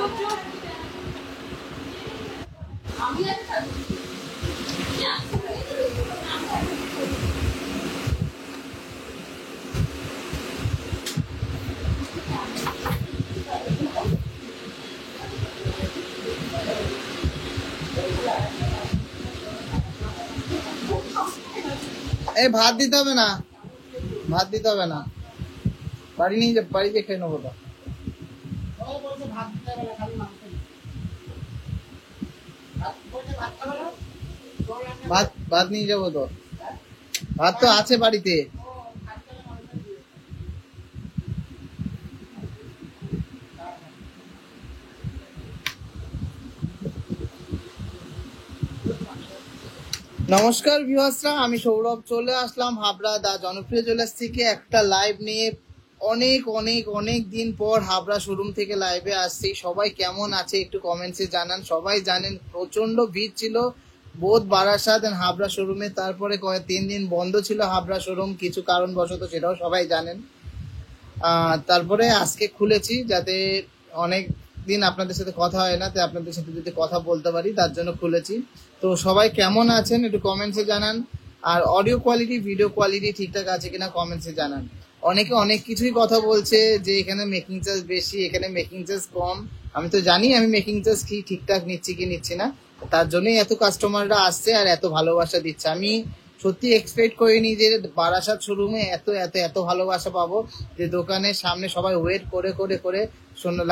এই ভাত দিতে হবে না, ভাত দিতে হবে না, বাড়ি নিয়ে যা, বাড়িতে খেয়ে নেবো। ভাত ভাত নিয়ে যাবো তো, ভাত তো আছে বাড়িতে। নমস্কার ভিউয়ার্সরা, আমি সৌরভ চলে আসলাম হাবড়া দা জনপ্রিয় জুয়েলার্স থেকে একটা লাইভ নিয়ে। অনেক অনেক অনেক দিন পর হাবড়া শোরুম থেকে লাইভে আসছি। সবাই কেমন আছে একটু কমেন্টসে জানান। সবাই জানেন প্রচন্ড ভিড় ছিল বোধ বারাসাত হাবড়া শোরুমে, তারপরে 3 দিন বন্ধ ছিল হাবড়া শোরুম কিছু কারণবশত, সেটাও সবাই জানেন। তারপরে আজকে খুলেছি, যাতে অনেক দিন আপনাদের সাথে কথা হয় না, তাই আপনাদের সাথে যদি কথা বলতে পারি তার জন্য খুলেছি। তো সবাই কেমন আছেন একটু কমেন্টসে জানান। আর অডিও কোয়ালিটি ভিডিও কোয়ালিটি ঠিকঠাক আছে কিনা কমেন্টসে জানান। অনেকে অনেক কিছুই কথা বলছে যে এখানে মেকিং চার্জ বেশি, এখানে মেকিং চার্জ কম। আমি তো জানি আমি মেকিং চার্জ কি ঠিকঠাক নিচ্ছি কি নিচ্ছি না, তার জন্যই এত কাস্টমাররা আসছে আর এত ভালোবাসা দিচ্ছে। আমি সত্যি এক্সপেক্ট করিনি যে বারাসাত শোরুমে এত এত এত ভালোবাসা পাবো, যে দোকানের সামনে সবাই ওয়েট করে করে করে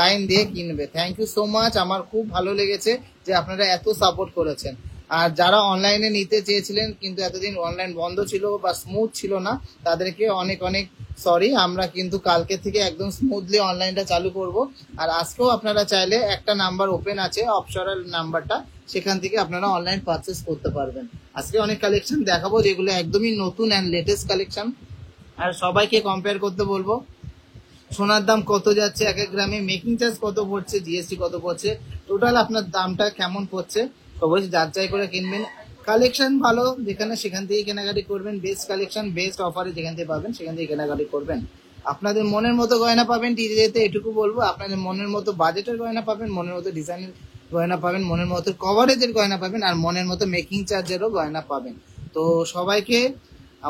লাইন দিয়ে কিনবে। থ্যাংক ইউ সো মাচ, আমার খুব ভালো লেগেছে যে আপনারা এত সাপোর্ট করেছেন। আর যারা অনলাইনে নিতে চেয়েছিলেন কিন্তু এতদিন অনলাইন বন্ধ ছিল বা স্মুথ ছিল না, তাদেরকে অনেক অনেক সরি। আমরা কিন্তু কালকে থেকে একদম স্মুথলি অনলাইনটা চালু করব। আর আজকেও আপনারা চাইলে একটা নাম্বার ওপেন আছে, অপশনাল নাম্বারটা, সেখান থেকে আপনারা অনলাইন পারচেস করতে পারবেন। আজকে অনেক কালেকশন দেখাবো যেগুলো একদমই নতুন অ্যান্ড লেটেস্ট কালেকশন। আর সবাইকে কম্পেয়ার করতে বলবো সোনার দাম কত যাচ্ছে এক এক গ্রামে, মেকিং চার্জ কত পড়ছে, জিএসটি কত পড়ছে, টোটাল আপনার দামটা কেমন পড়ছে, অবশ্যই যাচাই করে কিনবেন। কালেকশন ভালো যেখানে সেখান থেকে কেনাকাটি করবেন। বেস্ট কালেকশন বেস্ট অফারে যেখান থেকে পাবেন সেখান থেকে কেনাকাটি করবেন। আপনাদের মনের মতো গয়না পাবেন টিজেতে, এটুকু বলবো। আপনাদের মনের মতো বাজেটের গয়না পাবেন, মনের মতো ডিজাইনের গয়না পাবেন, মনের মতো কভারেজের গয়না পাবেন, আর মনের মতো মেকিং চার্জেরও গয়না পাবেন। তো সবাইকে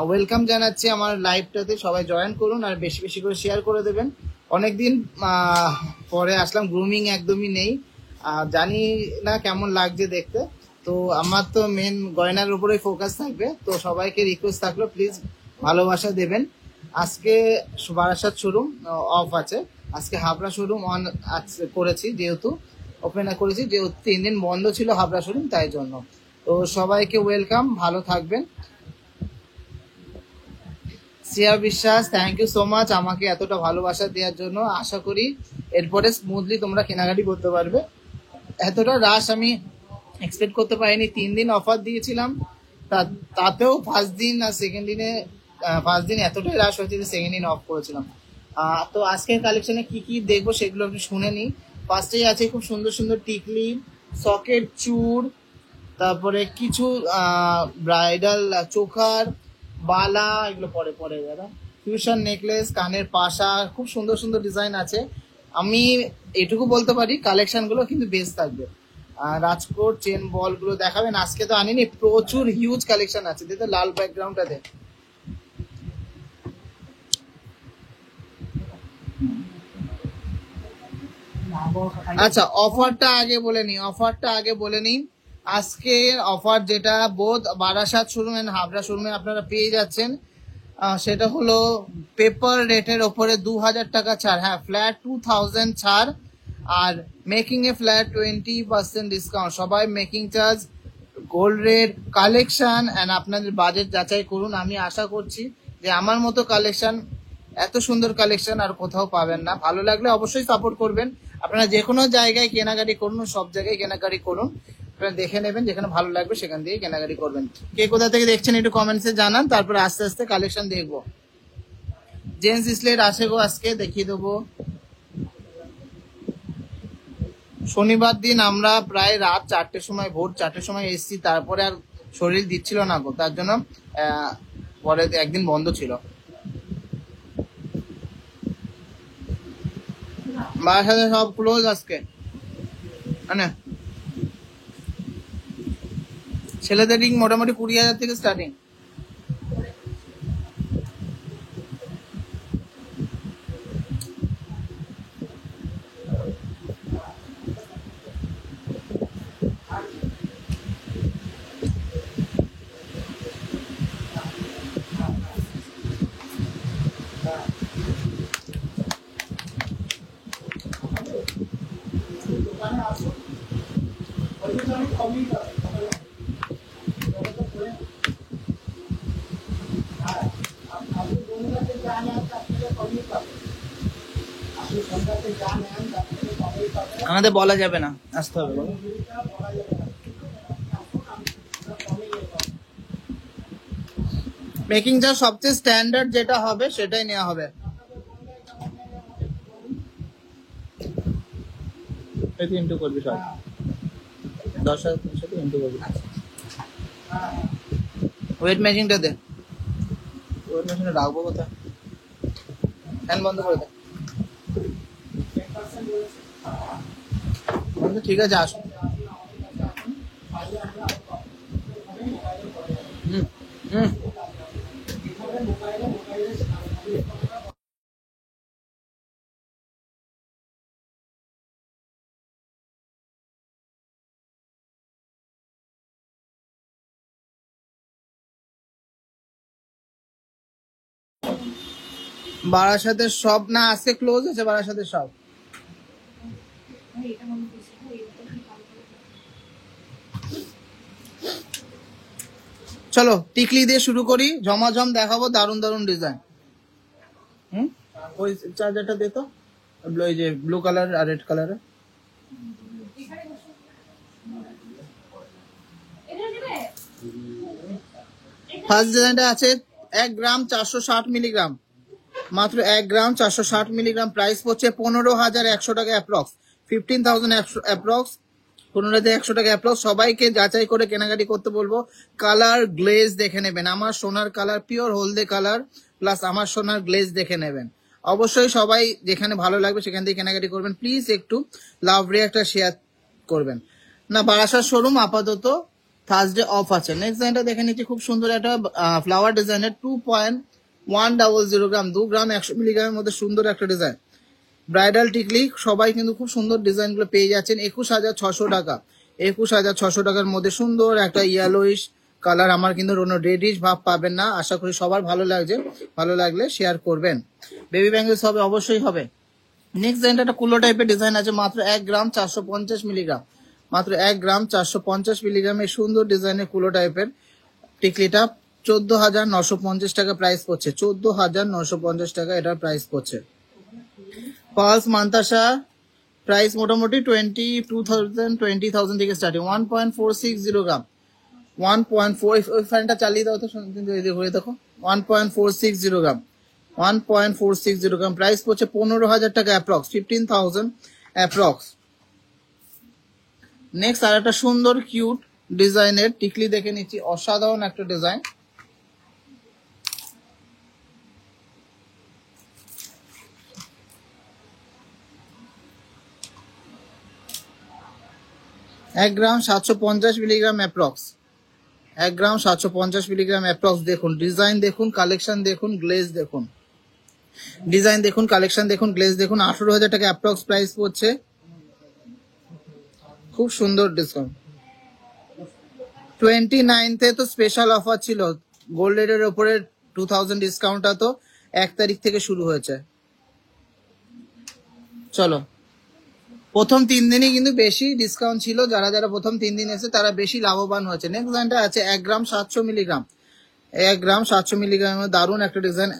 ওয়েলকাম জানাচ্ছি আমার লাইভটাতে, সবাই জয়েন করুন আর বেশি বেশি করে শেয়ার করে দেবেন। অনেকদিন পরে আসলাম, গ্রুমিং একদমই নেই, জানি না কেমন লাগছে দেখতে। তো আমার তো মেন গয়নার উপরেই ফোকাস থাকবে। তো সবাইকে রিকোয়েস্ট থাকলো প্লিজ ভালোবাসা দেবেন। আজকে বারাসাত শোরুম অফ আছে, আজকে হাবড়া শোরুম অন করেছি, যেহেতু ওপেন করেছি, যেহেতু 3 দিন বন্ধ ছিল হাবড়া শোরুম, তাই জন্য। তো সবাইকে ওয়েলকাম, ভালো থাকবেন। শ্রেয়া বিশ্বাস, থ্যাংক ইউ সো মাচ আমাকে এতটা ভালোবাসা দেওয়ার জন্য। আশা করি এরপরে স্মুথলি তোমরা কেনাকাটি করতে পারবে। এতটা রাশ আমি এক্সপেক্ট করতে পারিনি। 3 দিন অফার দিয়েছিলাম, তাতেও ফার্স্ট দিন আর সেকেন্ড দিনে, ফার্স্ট দিন এতটাই রাশ হয়েছে যে সেকেন্ড দিন অফ করেছিলাম। তো আজকের কালেকশনে কি কি দেখবো সেগুলো আপনি শুনে নিই। ফার্স্টেই আছে খুব সুন্দর সুন্দর টিকলি, সকেট চূড়, তারপরে কিছু ব্রাইডাল চোখার বালা, এগুলো পরে পরে দাদা, ফিউশন নেকলেস, কানের পাশা, খুব সুন্দর সুন্দর ডিজাইন আছে। আমি এটুকু বলতে পারি কালেকশন গুলো কিন্তু বেস্ট থাকবে। রাজকোট চেন বল গুলো দেখাবেন, আজকে তো আনিনি, প্রচুর হিউজ কালেকশন আছে। দেখতে লাল ব্যাকগ্রাউন্ডটাতে আচ্ছা, অফারটা আগে বলে নিই। আজকে অফার যেটা বোধ বারাসাত শোরুম এন্ড হাবড়া শোরুমে আপনারা পেয়ে যাচ্ছেন, সেটা হলো পেপার রেটের ওপরে 2000 টাকা ছাড়, হ্যাঁ ফ্ল্যাট 2000 ছাড়, আর মেকিং এ ফ্ল্যাট 20% ডিসকাউন্ট। সবাই making charge, gold rate, collection and আপনাদের বাজেট যাচাই করুন। আমি আশা করছি যে আমার মতো কালেকশন, এত সুন্দর কালেকশন আর কোথাও পাবেন না। ভালো লাগলে অবশ্যই সাপোর্ট করবেন। আপনারা যে কোনো জায়গায় কেনাকাটি করুন, সব জায়গায় কেনাকাটি করুন, আপনারা দেখে নেবেন, যেখানে ভালো লাগবে সেখান থেকে কেনাকাটি করবেন। কে কোথা থেকে দেখছেন একটু কমেন্টসে জানান, তারপরে আস্তে আস্তে কালেকশন দেখবো। জেন্টস স্লেট আছে গো, আজকে দেখিয়ে দেবো। শনিবার দিন আমরা প্রায় রাত 4টের সময়, ভোর 4টের সময় এসেছি, তারপরে আর শরীর দিচ্ছিল না গো, তার জন্য পরে একদিন বন্ধ ছিল। বাসাতে সব ক্লোজ আজকে। মানে ছেলেদের রিং মোটামুটি 20,000 থেকে স্টার্টিং। আমাদের বলা যাবে না, আসতে হবে। মেকিং চার্জ সবচেয়ে স্ট্যান্ডার্ড যেটা হবে সেটাই নেওয়া হবে। ইন্টু করবি সব 10,000 ইন্টু করবি। ওয়েট মেশিনটা দে, ওয়েট মেশিনে রাখবো কোথায়? ফ্যান বন্ধ করে দে। ঠিক আছে, আসো। বারাসাতের সব না আজকে ক্লোজ আছে, বারাসাতের সব। চলো টিকলি দিয়ে শুরু করি, ঝমাঝম দেখাবো, দারুন দারুন ডিজাইন। ওই চার্জারটা দে তো, ওই যে ব্লু কালার আর রেড কালারের। ফার্স্ট ডিজাইনটা আছে 1 গ্রাম 460 মিলিগ্রাম, মাত্র 1 গ্রাম 460 মিলিগ্রাম। প্রাইস পড়ছে 15,100 টাকা অ্যাপ্রক্স, 15,000 অ্যাপ্রক্স, 15,100 টাকা অ্যাপ্রক্স। সবাইকে যাচাই করে কেনাকাটি করতে বলবো। কালার গ্লেজ দেখে নেবেন, আমার সোনার কালার, পিওর হলদে কালার প্লাস আমার সোনার গ্লেজ দেখে নেবেন। অবশ্যই সবাই যেখানে ভালো লাগবে সেখান থেকে কেনাকাটি করবেন। প্লিজ একটু লাভ রিয়াক্টটা শেয়ার করবেন না। বারাসাত শোরুম আপাতত থার্সডে অফ আছে। নেক্সট ডিজাইনটা দেখে নিচ্ছি, খুব সুন্দর একটা ফ্লাওয়ার ডিজাইনের 2.100 গ্রাম, 2 গ্রাম 100 মিলিগ্রামের মধ্যে সুন্দর একটা ডিজাইন। ব্রাইডাল টিকলি, সবাই কিন্তু খুব সুন্দর ডিজাইনগুলো পেয়ে যাচ্ছেন। 21,600 টাকা, 21,600 টাকার মধ্যে সুন্দর একটা ইয়েলোইশ কালার। আমার কিন্তু কোনো রেডিশ ভাব পাবেন না। আশা করি সবার ভালো লাগছে, ভালো লাগলে শেয়ার করবেন। বেবি ব্যাঙ্গলস হবে, অবশ্যই হবে। নেক্সট ডিজাইনটা একটা কুলো টাইপের ডিজাইন আছে, মাত্র 1 গ্রাম 450 মিলিগ্রাম, মাত্র 1 গ্রাম 450 মিলিগ্রামের সুন্দর ডিজাইনের কুলো টাইপের টিকলিটা 14,950 টাকা প্রাইস পড়ছে, 14,950 টাকা এটার প্রাইস পড়ছে। পালস মান্তাসা প্রাইস মোটামুটি 20,000 থেকে স্টার্টিং, 1.460 গ্রাম, 1.4। ওই ফ্যানটা চালিয়ে দাও তো, ঘুরে দেখো। 1.460 গ্রাম, 1.460 গ্রাম প্রাইস পড়ছে 15,000 টাকা অ্যাপ্রক্স, 15,000 অ্যাপ্রক্স। নেক্সট আর একটা সুন্দর কিউট ডিজাইনের টিকলি দেখে নিচ্ছি, অসাধারণ একটা ডিজাইন। এক গ্রাম 750 মিলিগ্রাম অ্যাপ্রক্স, 1 গ্রাম 750 মিলিগ্রাম অ্যাপ্রক্স। দেখুন ডিজাইন দেখুন, কালেকশন দেখুন, গ্লেজ দেখুন, ডিজাইন দেখুন, কালেকশন দেখুন, গ্লেজ দেখুন। 18,000 টাকা অ্যাপ্রক্স প্রাইস পড়ছে, খুব সুন্দর ডিসকাউন্ট। 29th তো স্পেশাল অফার ছিল, গোল্ড রেটের উপরে 2,000 ডিসকাউন্টটা তো 1 তারিখ থেকে শুরু হয়েছে। চলো, প্রথম 3 দিনই কিন্তু বেশি ডিসকাউন্ট ছিল, যারা যারা প্রথম 3 দিন এসে তারা বেশি লাভবান হয়েছে। নেক্সট ডিজাইনটা আছে 1 গ্রাম 700 মিলিগ্রাম, 1 গ্রাম 700 মিলিগ্রামের দারুণ একটা ডিজাইন,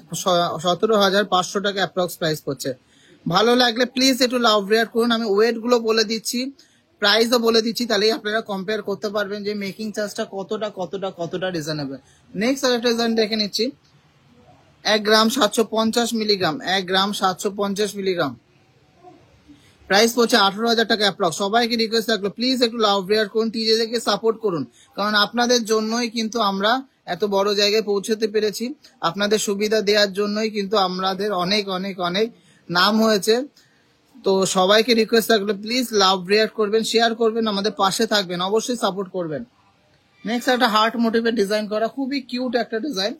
17,500 টাকা অ্যাপ্রক্স প্রাইস পড়ছে। ভালো লাগলে প্লিজ একটু লাভ রিয়াক্ট করুন। আমি ওয়েট গুলো বলে দিচ্ছি, প্রাইসও বলে দিচ্ছি, তাহলেই আপনারা কম্পেয়ার করতে পারবেন যে মেকিং চার্জটা কতটা রিজনেবল। নেক্সট আরেকটা ডিজাইন দেখে নিচ্ছি, 1 গ্রাম 750 মিলিগ্রাম, 1 গ্রাম 750 মিলিগ্রাম প্রাইস পড়ছে 18,000 টাকা অ্যাপ্রক্স। সবাইকে রিকোয়েস্ট থাকলো প্লিজ একটু লাভ রিয়াক্ট করুন, টিজেদেরকে সাপোর্ট করুন, কারণ আপনাদের জন্যই কিন্তু আমরা এত বড় জায়গায় পৌঁছতে পেরেছি। আপনাদের সুবিধা দেওয়ার জন্যই কিন্তু আমাদের অনেক অনেক অনেক নাম হয়েছে। তো সবাইকে রিকোয়েস্ট থাকলে প্লিজ লাভ রিয়াক্ট করবেন, শেয়ার করবেন, আমাদের পাশে থাকবেন, অবশ্যই সাপোর্ট করবেন। নেক্সট একটা হার্ট মোটিভের ডিজাইন করা, খুবই কিউট একটা ডিজাইন।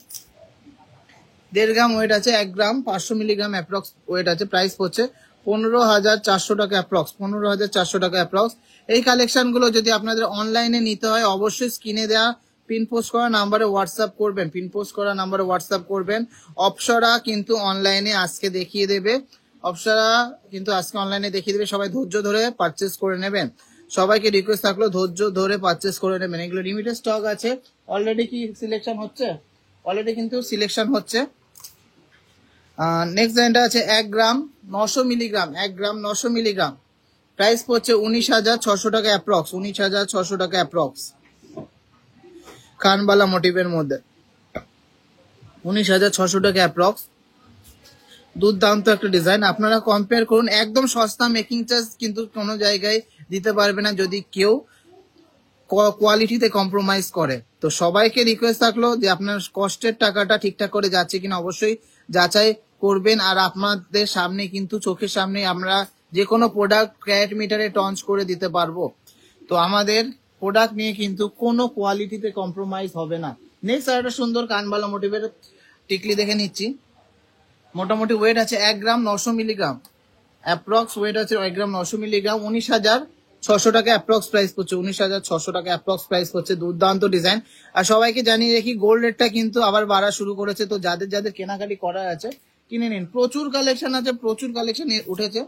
1.5 গ্রাম ওয়েট আছে, 1 গ্রাম 500 মিলিগ্রাম অ্যাপ্রক্স ওয়েট আছে। প্রাইস পড়ছে 15,400 টাকা অ্যাপ্রক্স, 15,400 টাকা অ্যাপ্রক্স। এই কালেকশন গুলো যদি আপনাদের অনলাইনে নিতে হয় অবশ্যই স্ক্রিনে দেওয়া পিন পোস্ট করা নাম্বারে হোয়াটসঅ্যাপ করবেন, পিন পোস্ট করা নাম্বারে হোয়াটসঅ্যাপ করবেন। অপসরা কিন্তু অনলাইনে আজকে দেখিয়ে দেবে, অপসরা কিন্তু আজকে অনলাইনে দেখিয়ে দেবে। সবাই ধৈর্য ধরে পারচেস করে নেবেন। সবাইকে রিকোয়েস্ট থাকলো ধৈর্য ধরে পারচেস করে নেবেন। এগুলো লিমিটেড স্টক আছে, অলরেডি কি সিলেকশন হচ্ছে, অলরেডি কিন্তু সিলেকশন হচ্ছে। নেক্সট ডিজাইনটা আছে 1 গ্রাম 900 মিলিগ্রাম, 1 গ্রাম 900 মিলিগ্রাম। প্রাইস পড়ছে 19,600 টাকা অ্যাপ্রক্স, 19,600 টাকা অ্যাপ্রক্স। কানবালা মোটিভের মধ্যে 19,600 টাকা অ্যাপ্রক্স। দুর্দান্ত একটা ডিজাইন, আপনারা কম্পেয়ার করুন। একদম সস্তা, মেকিং চার্জ কিন্তু কোনো জায়গায় দিতে পারবে না যদি কেউ কোয়ালিটিতে কম্প্রোমাইজ করে। তো সবাইকে রিকোয়েস্ট থাকলো যে আপনার কষ্টের টাকাটা ঠিকঠাক করে যাচ্ছে কিনা অবশ্যই যাচাই করবেন। আর আপনাদের সামনে কিন্তু চোখের সামনে আমরা যে কোনো প্রোডাক্ট ক্যারেট মিটারে টঞ্চ করে দিতে পারবো। তো আমাদের প্রোডাক্ট নিয়ে কিন্তু কোনো কোয়ালিটিতে কম্প্রোমাইজ হবে না। নেক্সট আর একটা সুন্দর কানবালা মোটিভের টিকলি দেখে নিচ্ছি। মোটামুটি ওয়েট আছে 1 গ্রাম 900 মিলিগ্রাম, অ্যাপ্রক্স ওয়েট আছে 1 গ্রাম 900 মিলিগ্রাম। 19,600 টাকা অ্যাপ্রক্স প্রাইস পড়ছে, 19,600 টাকা অ্যাপ্রক্স প্রাইস পড়ছে। দুর্দান্ত ডিজাইন। আর সবাইকে জানিয়ে রাখি গোল্ড রেটটা কিন্তু আবার বাড়া শুরু করেছে, তো যাদের যাদের কেনাকাটি করা আছে কিনে নিন। প্রচুর কালেকশন আছে, প্রচুর কালেকশন উঠেছে।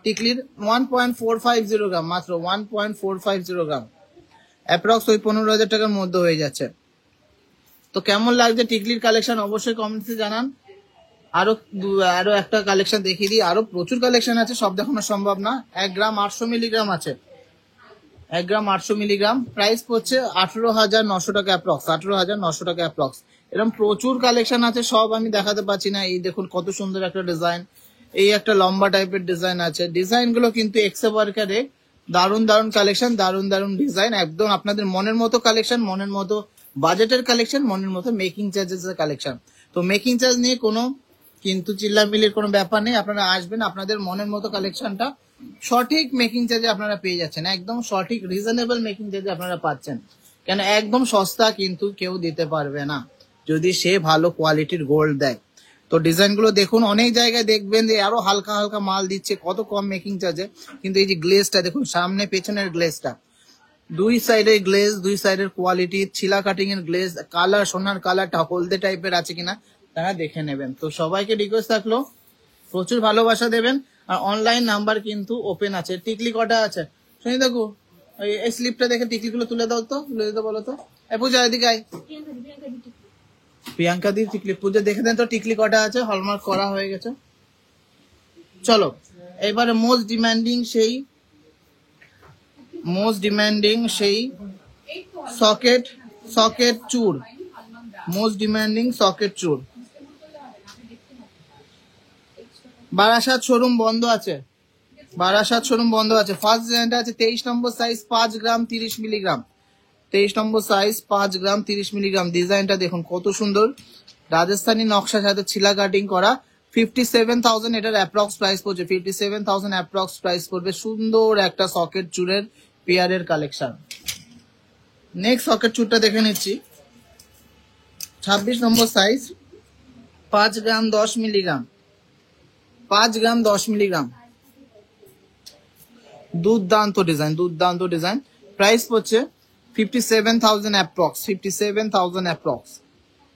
টিকলির 1.450 গ্রাম, মাত্র 1.450 গ্রাম, অ্যাপ্রক্স ওই 15,000 টাকার মধ্যে হয়ে যাচ্ছে। তো কেমন লাগছে টিকলির কালেকশন অবশ্যই কমেন্টসে জানান। আরো একটা কালেকশন দেখিয়ে দিই, আরো প্রচুর কালেকশন আছে, সব দেখানো সম্ভব না। 1 গ্রাম 800 মিলিগ্রাম আছে, 1 গ্রাম 800 মিলিগ্রাম। প্রাইস পড়ছে 18,900 টাকা অ্যাপ্রক্স, 18,900 টাকা অ্যাপ্রক্স। এরকম প্রচুর কালেকশন আছে, সব আমি দেখাতে পারছি না। এই দেখুন কত সুন্দর একটা ডিজাইন, এই একটা লম্বা টাইপের ডিজাইন আছে। ডিজাইন গুলো কিন্তু এক্সে ওয়ার্কারে দারুন দারুন কালেকশন, দারুন দারুন ডিজাইন, একদম আপনাদের মনের মতো কালেকশন, মনের মতো বাজেটের কালেকশন, মনের মতো মেকিং চার্জেস এর কালেকশন। তো মেকিং চার্জ নিয়ে কোনো কিন্তু চিল্লামিলির কোনো ব্যাপার নেই, আপনারা আসবেন, আপনাদের মনের মতো কালেকশনটা সঠিক মেকিং চার্জে আপনারা পেয়ে যাচ্ছেন, একদম সঠিক রিজনেবল মেকিং চার্জে আপনারা পাচ্ছেন। কেন একদম সস্তা কিন্তু কেউ দিতে পারবে না যদি সে ভালো কোয়ালিটির গোল্ড দেয়। তো ডিজাইন গুলো দেখুন, অনেক জায়গায় দেখবেন যে আরো হালকা হালকা মাল দিচ্ছে কত কম মেকিং চার্জে, কিন্তু এই যে গ্লেজটা দেখুন, সামনে পেছনের গ্লেজটা, দুই সাইডের গ্লেজ, দুই সাইডের কোয়ালিটি, ছিলা কাটিং এর গ্লেজ, কালার সোনার কালারটা হলদে টাইপের আছে কিনা তারা দেখে নেবেন। তো সবাইকে রিকোয়েস্ট থাকলো প্রচুর ভালোবাসা দেবেন। আর অনলাইন নাম্বার কিন্তু ওপেন আছে। টিকলি কটা আছে শুনি দেখো, এই স্লিপটা দেখে টিকলি গুলো তুলে দাও তো, তুলে দিতে বলো তো। পূজা এদিকে আয়, প্রিয়াঙ্কা দি টিকলি, পূজা দেখে দেন তো টিকলি কটা আছে, হলমার্ক করা হয়ে গেছে। চলো এবারে মোস্ট ডিমান্ডিং সেই সকেট চুর, মোস্ট ডিমান্ডিং সকেট চুর। বারাসাত শোরুম বন্ধ আছে, বারাসাত শোরুম বন্ধ আছে। ফার্স্ট ডিজাইনটা আছে 23 নম্বর সাইজ, 5 গ্রাম 30 মিলিগ্রাম, 23 নম্বর সাইজ, 5 গ্রাম 30 মিলিগ্রাম। ডিজাইনটা দেখুন কত সুন্দর, রাজস্থানী নকশার সাথে ছিলা কাটিং করা। 57,000 এটার অ্যাপ্রক্স প্রাইস পড়ছে, 57,000 অ্যাপ্রক্স প্রাইস পড়বে। সুন্দর একটা সকেট চুরের পেয়ারের কালেকশন। নেক্সট সকেট চুরটা দেখে নিচ্ছি, 26 নম্বর সাইজ, 5 গ্রাম 10 মিলিগ্রাম, 5 গ্রাম 10 মিলিগ্রাম। দুর্দান্ত ডিজাইন, দুর্দান্ত ডিজাইন। প্রাইস পড়ছে 57,000 অ্যাপ্রক্স, 57,000 অ্যাপ্রক্স।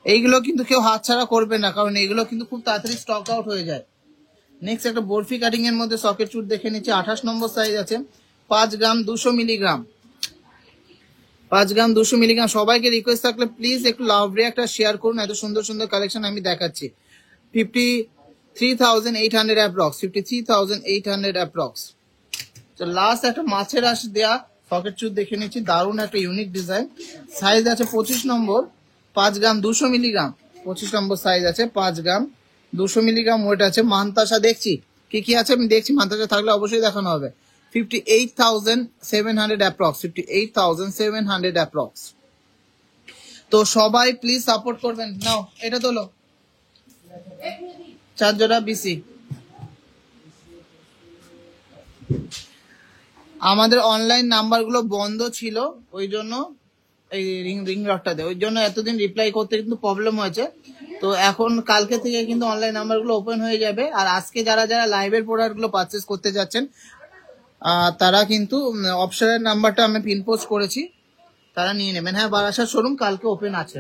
এইগুলো কিন্তু কেউ হাতছাড়া করবে না, কারণ এগুলো কিন্তু খুব তাড়াতাড়ি স্টক আউট হয়ে যায়। নেক্সট একটা বরফি কাটিং এর মধ্যে সকেট চুট দেখে নিচ্ছি, 28 নম্বর সাইজ আছে, 5 গ্রাম 200 মিলিগ্রাম, 5 গ্রাম 200 মিলিগ্রাম। সবাইকে রিকোয়েস্ট থাকলে প্লিজ একটু লাভ রিয়াক্ট শেয়ার করুন, এত সুন্দর সুন্দর কালেকশন আমি দেখাচ্ছি। 53,800 অ্যাপ্রক্স, 53,800 অ্যাপ্রক্স। তো লাস্ট একটা মাছের আঁশ দেয়া সকেট চুট দেখে নিচ্ছি, দারুণ একটা ইউনিক ডিজাইন। সাইজ আছে 25 নম্বর, 5 গ্রাম 200 মিলিগ্রাম, 25 নম্বর সাইজ আছে, 5 গ্রাম 200 মিলিগ্রাম ওয়েট আছে। মান্তাসা দেখছি কি কি আছে আমি দেখছি, মান্তাসা থাকলে অবশ্যই দেখানো হবে। 58,700 অ্যাপ্রক্স, 58,700 অ্যাপ্রক্স। তো সবাই প্লিজ সাপোর্ট করবেন। নাও এটা তোলো, 4 জোড়া বিসি, আমাদের অনলাইন নাম্বারগুলো বন্ধ ছিল, ওই জন্য এই রিং লকটা দেয়, ওই জন্য এতদিন রিপ্লাই করতে কিন্তু প্রবলেম হয়েছে। তো এখন কালকে থেকে কিন্তু অনলাইন নাম্বারগুলো ওপেন হয়ে যাবে। আর আজকে যারা যারা লাইভের প্রোডাক্টগুলো পারচেস করতে যাচ্ছেন তারা কিন্তু অপশনের নাম্বারটা আমি পিন পোস্ট করেছি, তারা নিয়ে নেবেন। হ্যাঁ, বারাসাত শোরুম কালকে ওপেন আছে।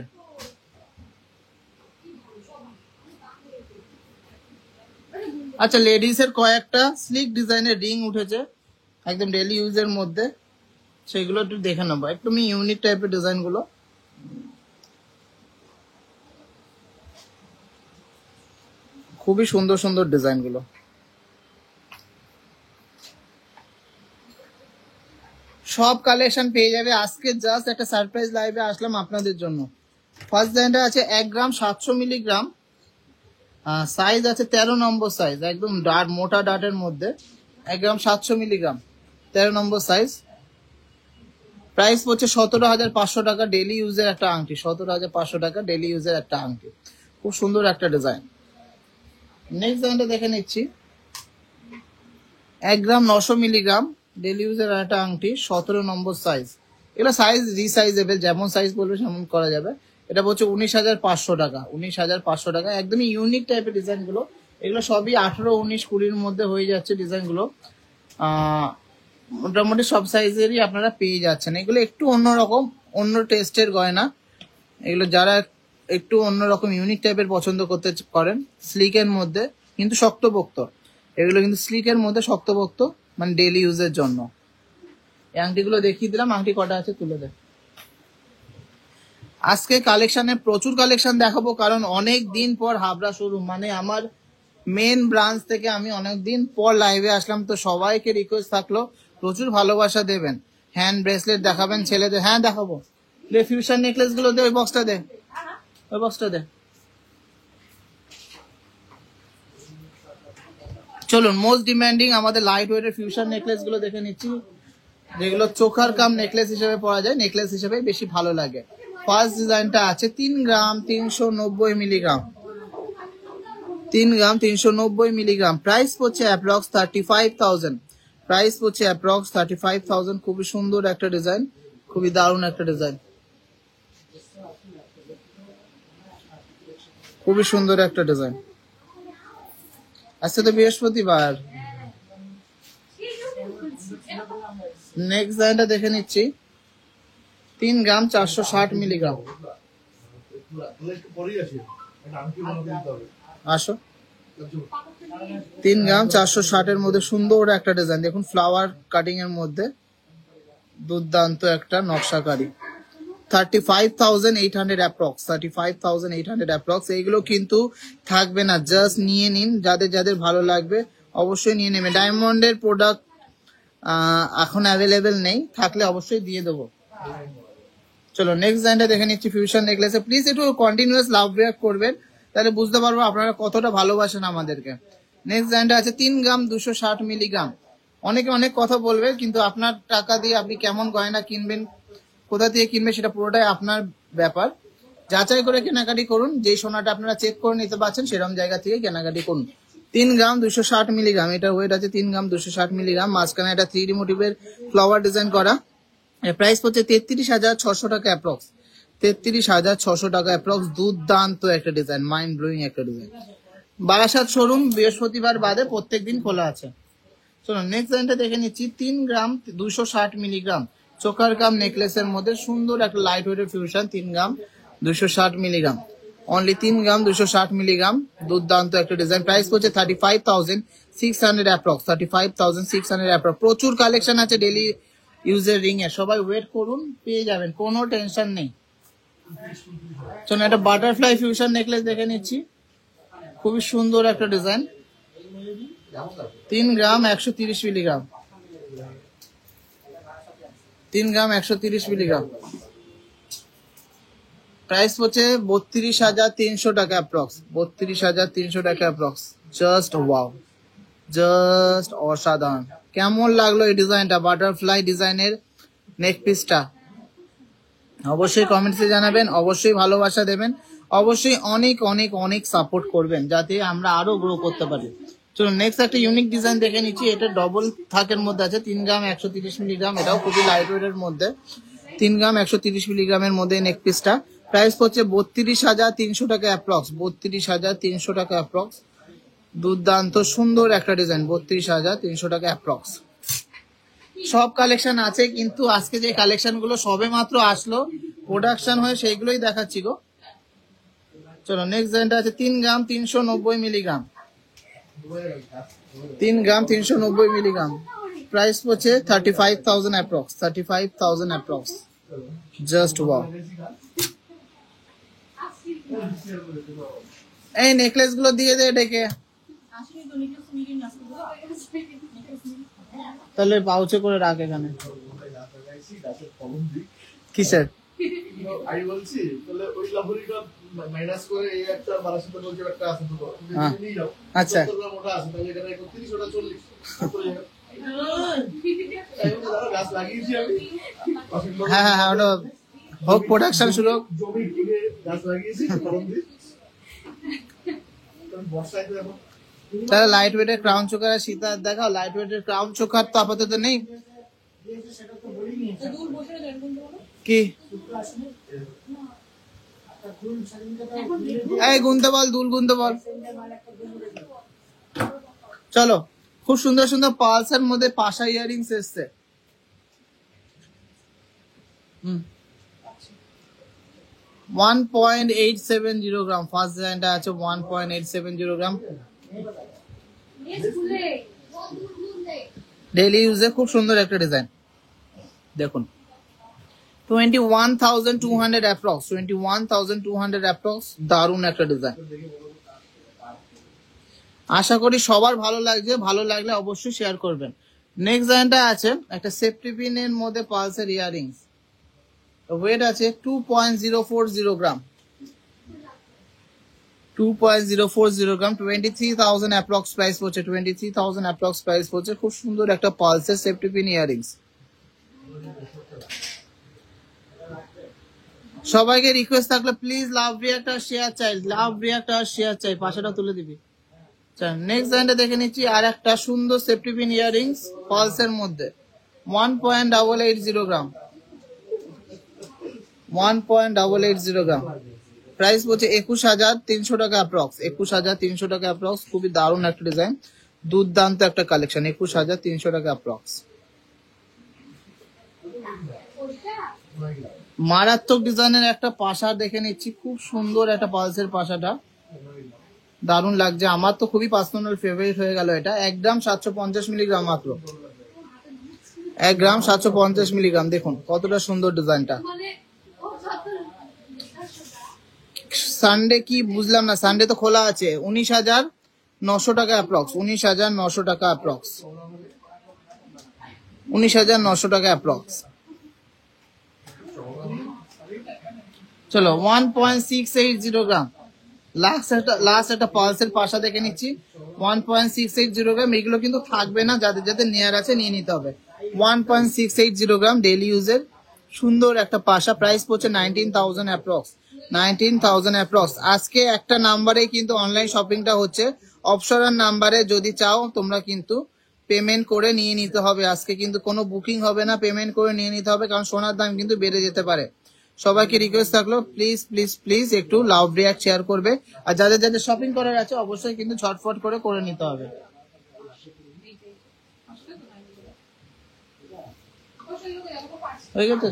আচ্ছা, লেডিস এর কয়েকটা স্লিক ডিজাইনের রিং উঠেছে একদম ডেলি ইউজের মধ্যে, সেগুলো একটু দেখে নেবো। একদম ইউনিক টাইপের ডিজাইন গুলো, খুবই সুন্দর সুন্দর ডিজাইন গুলো। সব কালেকশন পেয়ে যাবে আজকে। জাস্ট একটা সারপ্রাইজ লাইভে আসলাম আপনাদের জন্য। ফার্স্ট ডিজাইনটা আছে 1 গ্রাম 700 মিলিগ্রাম, সাইজ আছে 13 নম্বর সাইজ, একদম ডাট মোটা ডাটের মধ্যে 1 গ্রাম 700 মিলিগ্রাম 13 নম্বর সাইজ। প্রাইস পড়ছে 17,500 টাকা ডেলি ইউজের একটা আংটি, 17,500 টাকা ডেলি ইউজের একটা আংটি। খুব সুন্দর একটা ডিজাইন। নেক্সট ডিজাইনটা দেখে নিচ্ছি। 1 গ্রাম 900 মিলিগ্রাম ডেলি ইউজের একটা আংটি, 17 নম্বর সাইজ। এগুলো সাইজ রিসাইজেবল, যেমন সাইজ বলবে সেমন করা যাবে। এটা বলছে 19,500 টাকা, 19,500 টাকা। একদমই ইউনিক টাইপের ডিজাইন গুলো, এগুলো সবই 18, 19, 20-র মধ্যে হয়ে যাচ্ছে ডিজাইন গুলো। মোটামুটি সব সাইজেরই আপনারা পেয়ে যাচ্ছেন। এগুলো একটু অন্যরকম, অন্য টেস্টের গয়না এগুলো। যারা একটু অন্যরকম ইউনিক টাইপের পছন্দ করতে করেন, স্লিকের মধ্যে কিন্তু শক্তপোক্ত, এগুলো কিন্তু স্লিকের মধ্যে শক্তপোক্ত, মানে ডেলি ইউজের জন্য। এই আংটিগুলো দেখিয়ে দিলাম। আংটি কটা আছে তুলে দেয়। আজকে কালেকশনে প্রচুর কালেকশন দেখাবো, কারণ অনেক দিন পর হাবড়া শোরুম, মানে আমার মেন ব্রাঞ্চ থেকে আমি অনেক দিন পর লাইভে আসলাম। তো সবাইকে রিকোয়েস্ট থাকলো প্রচুর ভালোবাসা দেবেন। হ্যান্ড ব্রেসলেট দেখাবেন ছেলেদের? হ্যাঁ দেখাবো। ফিউশন নেকলেস গুলো দে, ওই বক্সটা দে, ওই বক্সটা দে। চলুন, মোস্ট ডিমান্ডিং আমাদের লাইট ওয়েটের ফিউশন নেকলেস গুলো দেখে নিচ্ছি, যেগুলো চোখার কাম নেকলেস হিসেবে পরা যায়, নেকলেস হিসেবে বেশি ভালো লাগে। ফার্স্ট ডিজাইনটা আছে 3 গ্রাম 390 মিলিগ্রাম, 3 গ্রাম 390 মিলিগ্রাম। প্রাইস পড়ছে অ্যাপ্রক্স 35,000, প্রাইস পড়ছে অ্যাপ্রক্স 35,000। খুবই সুন্দর একটা ডিজাইন, খুবই দারুণ একটা ডিজাইন, খুবই সুন্দর একটা ডিজাইন। আজকে তো বৃহস্পতিবার। নেক্সট ডিজাইনটা দেখে নিচ্ছি। 3 গ্রাম 460 মিলিগ্রাম। আসো, 3 গ্রাম 460 এর মধ্যে সুন্দর একটা ডিজাইন। দেখুন, ফ্লাওয়ার কাটিং এর মধ্যে দুর্দান্ত একটা নকশাকারী। 35,800 অ্যাপ্রক্স, 35,800 অ্যাপ্রক্স। এইগুলো কিন্তু থাকবে না, জাস্ট নিয়ে নিন। যাদের যাদের ভালো লাগবে অবশ্যই নিয়ে নেবেন। ডায়মন্ডের প্রোডাক্ট এখন অ্যাভেলেবেল নেই, থাকলে অবশ্যই দিয়ে দেবো। চলো নেক্সট ডিজাইনটা দেখে নিচ্ছি। ফিউশন নেকলেসে প্লিজ একটু কন্টিনিউয়াস লাভ ব্রেক করবেন, তাহলে বুঝতে পারবো আপনারা কতটা ভালোবাসেন আমাদেরকে। নেক্সট ডিজাইনটা আছে 3 গ্রাম 260 মিলিগ্রাম। অনেকে অনেক কথা বলবে, কিন্তু আপনার টাকা দিয়ে আপনি কেমন গয়না কিনবেন, কোথা থেকে কিনবেন, সেটা পুরোটাই আপনার ব্যাপার। যাচাই করে কেনাকাটি করুন। যে সোনাটা আপনারা চেক করে নিতে পারছেন সেরকম জায়গা থেকে কেনাকাটি করুন। 3 গ্রাম 260 মিলিগ্রাম, এটা ওয়েট আছে 3 গ্রাম 260 মিলিগ্রাম। মাঝখানে একটা 3D মোটিভের ফ্লাওয়ার ডিজাইন করা। প্রাইস পড়ছে 33,600 টাকা অ্যাপ্রক্স, 33,600 টাকা অ্যাপ্রক্স। দুর্দান্ত একটা ডিজাইন, মাইন্ড ব্লোয়িং একটা ডিজাইন। বারাসাত শোরুম বৃহস্পতিবার বাদে প্রত্যেকদিন খোলা আছে। চলো নেক্সট ডিজাইনটা দেখে নিচ্ছি। 3 গ্রাম 260 মিলিগ্রাম চোকার কাম নেকলেসের মধ্যে সুন্দর একটা লাইট ওয়েটের ফিউশন। 3 গ্রাম 260 মিলিগ্রাম, অনলি 3 গ্রাম 260 মিলিগ্রাম। দুর্দান্ত একটা ডিজাইন। প্রাইস পড়ছে 35,600 অ্যাপ্রক্স, 35,600 অ্যাপ্রক্স। প্রচুর কালেকশন আছে ডেলি ইউজের রিং এর, সবাই ওয়েট করুন, পেয়ে যাবেন, কোনো টেনশন নেই। চলুন একটা বাটারফ্লাই ফিউশন নেকলেস দেখে নিচ্ছি। খুবই সুন্দর একটা ডিজাইন। 3 গ্রাম 130 মিলিগ্রাম, 3 গ্রাম 130 মিলিগ্রাম। প্রাইস পড়ছে 32,300 টাকা অ্যাপ্রক্স, 32,300 টাকা অ্যাপ্রক্স। জাস্ট ওয়াও, জাস্ট অসাধারণ। কেমন লাগলো এই ডিজাইনটা, বাটারফ্লাই ডিজাইনের নেক পিসটা? অবশ্যই কমেন্টসে জানাবেন, অবশ্যই ভালোবাসা দেবেন, অবশ্যই অনেক অনেক অনেক সাপোর্ট করবেন, যাতে আমরা আরো গ্রো করতে পারি। চলো নেক্সট একটা ইউনিক ডিজাইন দেখে নিচ্ছি। এটা ডবল থাকের মধ্যে আছে, 3 গ্রাম 130 মিলিগ্রাম। এটাও খুবই লাইট ওয়েটের মধ্যে, 3 গ্রাম 130 মিলিগ্রামের মধ্যে নেক পিসটা। প্রাইস পড়ছে 32,300 টাকা অ্যাপ্রক্স, 32,300 টাকা অ্যাপ্রক্স। দুর্দান্ত সুন্দর একটা ডিজাইন, 32,300 টাকা অ্যাপ্রক্স। সব কালেকশন আছে, কিন্তু আজকে যে কালেকশন গুলো সবে মাত্র আসলো, প্রোডাকশন হয়ে সেইগুলোই দেখাচ্ছি গো। চলো নেক্সট ডিজাইনটা আছে 3 গ্রাম 390 মিলিগ্রাম, 3 গ্রাম 390 মিলিগ্রাম। প্রাইস পড়ছে 35,000 অ্যাপ্রক্স, 35,000 অ্যাপ্রক্স। Just wow. এই নেকলেস গুলো দিয়ে দে ডেকে, তাহলে পাউচে করে রাখ এখানে। কিসের? আমি বলছি তাহলে ওই লাভরিটা মাইনাস করে এই একটা 1200 বলছে একটা আছে তো নিয়ে যাও। আচ্ছা ওটা আছে, তাহলে এখানে 31 ওটা 40 গাছ লাগিয়েছি আমি। হ্যাঁ হ্যাঁ হ্যাঁ, ওটা হোক প্রোডাকশন শুরু হোক। জমি কিনে গাছ লাগিয়েছি কলম দিয়ে। বর্ষায় তো এখন তাহলে লাইট ওয়েটের ক্রাউন চোকার সীতা দেখাও। লাইট ওয়েটের ক্রাউন চোকার তো আপাতত নেই। কি এই গুনতে বল, দুল গুনতে বল। চলো খুব সুন্দর সুন্দর পালসের মধ্যে পাশা ইয়ারিংস এসছে। 1.870 গ্রাম ফার্স্ট ডিজাইনটা আছে, 1.870 গ্রাম। ডেইলি ইউজে খুব সুন্দর একটা ডিজাইন দেখুন। 21,200 অ্যাপ্রক্স, 21,200 অ্যাপ্রক্স। দারুণ একটা ডিজাইন, আশা করি সবার ভালো লাগছে। ভালো লাগলে অবশ্যই শেয়ার করবেন। নেক্সট ডিজাইনটা আছে একটা সেফটি পিনের মধ্যে পালসের ইয়ারিংস। ওয়েট আছে 2.040 গ্রাম, 2.040 গ্রাম। 23,000 অ্যাপ্রক্স প্রাইস পড়ছে, 23,000 অ্যাপ্রক্স প্রাইস পড়ছে। খুব সুন্দর একটা পালসের সেফটি পিন ইয়ারিংস। সবাইকে রিকোয়েস্ট থাকলে প্লিজ লাভ রিয়াক্ট আর শেয়ার চাই, লাভ রিয়াক্ট আর শেয়ার চাই। পাশাটা তুলে দিবি। নেক্সট ডিজাইনটা দেখে নিচ্ছি। আর একটা সুন্দর সেফটি পিন ইয়ারিংস পালসের মধ্যে, 1.880 গ্রাম, 1.880 গ্রাম। প্রাইস পড়ছে 21,300 টাকা অ্যাপ্রক্স, 21,300 টাকা অ্যাপ্রক্স। খুবই দারুণ একটা ডিজাইন, দুর্দান্ত একটা কালেকশন। 21,300 টাকা অ্যাপ্রক্স। মারাত্মক ডিজাইনের একটা পাশা দেখে নিচ্ছি। খুব সুন্দর একটা পালসের পাশাটা, দারুণ লাগছে। আমার তো খুবই পার্সোনাল ফেভারিট হয়ে গেল এটা। 1 গ্রাম 750 মিলিগ্রাম মাত্র, 1 গ্রাম 750 মিলিগ্রাম। দেখুন কতটা সুন্দর ডিজাইনটা। সানডে কি বুঝলাম না, সানডে তো খোলা আছে। 19,900 টাকা অ্যাপ্রক্স, 19,900 টাকা অ্যাপ্রক্স, 19,900 টাকা অ্যাপ্রক্স। চলো 1.680 গ্রাম। লাস্ট একটা পালসের পাশা দেখে নিচ্ছি, 1.680 গ্রাম। এগুলো কিন্তু থাকবে না, যাদের যাদের নেয়ার আছে নিয়ে নিতে হবে। 1.680 গ্রাম ডেইলি ইউজের সুন্দর একটা পাশা। প্রাইস পড়ছে 19,000 অ্যাপ্রক্স, 19,000 অ্যাপ্রক্স। আজকে একটা নাম্বারে কিন্তু অনলাইন শপিংটা হচ্ছে, অপশনাল নাম্বারে। যদি চাও তোমরা কিন্তু পেমেন্ট করে নিয়ে নিতে হবে। আজকে কিন্তু কোনো বুকিং হবে না, পেমেন্ট করে নিয়ে নিতে হবে, কারণ সোনার দাম কিন্তু বেড়ে যেতে পারে। সবাইকে রিকোয়েস্ট থাকলো প্লিজ প্লিজ প্লিজ একটু লাভ রিয়াক্ট শেয়ার করবে। আর যাদের যাদের শপিং করার আছে অবশ্যই কিন্তু ঝটফট করে নিতে হবে। হয়ে গেছে।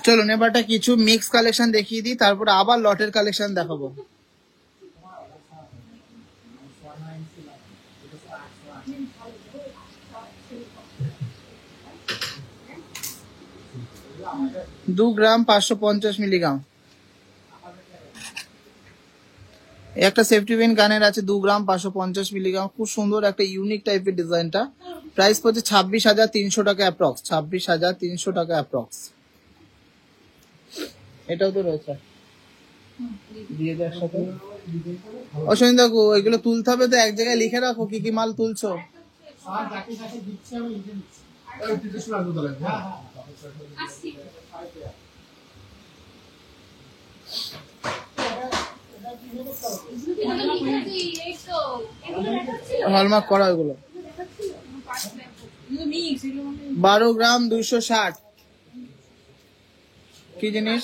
চলুন এবারটা কিছু মিক্স কালেকশন দেখিয়ে দিই, তারপরে আবার লটের কালেকশন দেখাবো। দু গ্রাম 550 মিলিগ্রাম। একটা সেফটি পিন কানের আছে, 2 গ্রাম 550 মিলিগ্রাম। খুব সুন্দর একটা ইউনিক টাইপের ডিজাইনটা। প্রাইস পড়ছে 26,300 টাকা অ্যাপ্রক্স, 26,300 টাকা অ্যাপ্রক্স। এটাও তো রয়েছে, দিয়ে দে একসাথে। অসুবিধা দেখো এগুলো তুলতে হবে তো, এক জায়গায় লিখে রাখো কি কি মাল তুলছো। হলমার্ক করা ওইগুলো 12 গ্রাম 260 কি জিনিস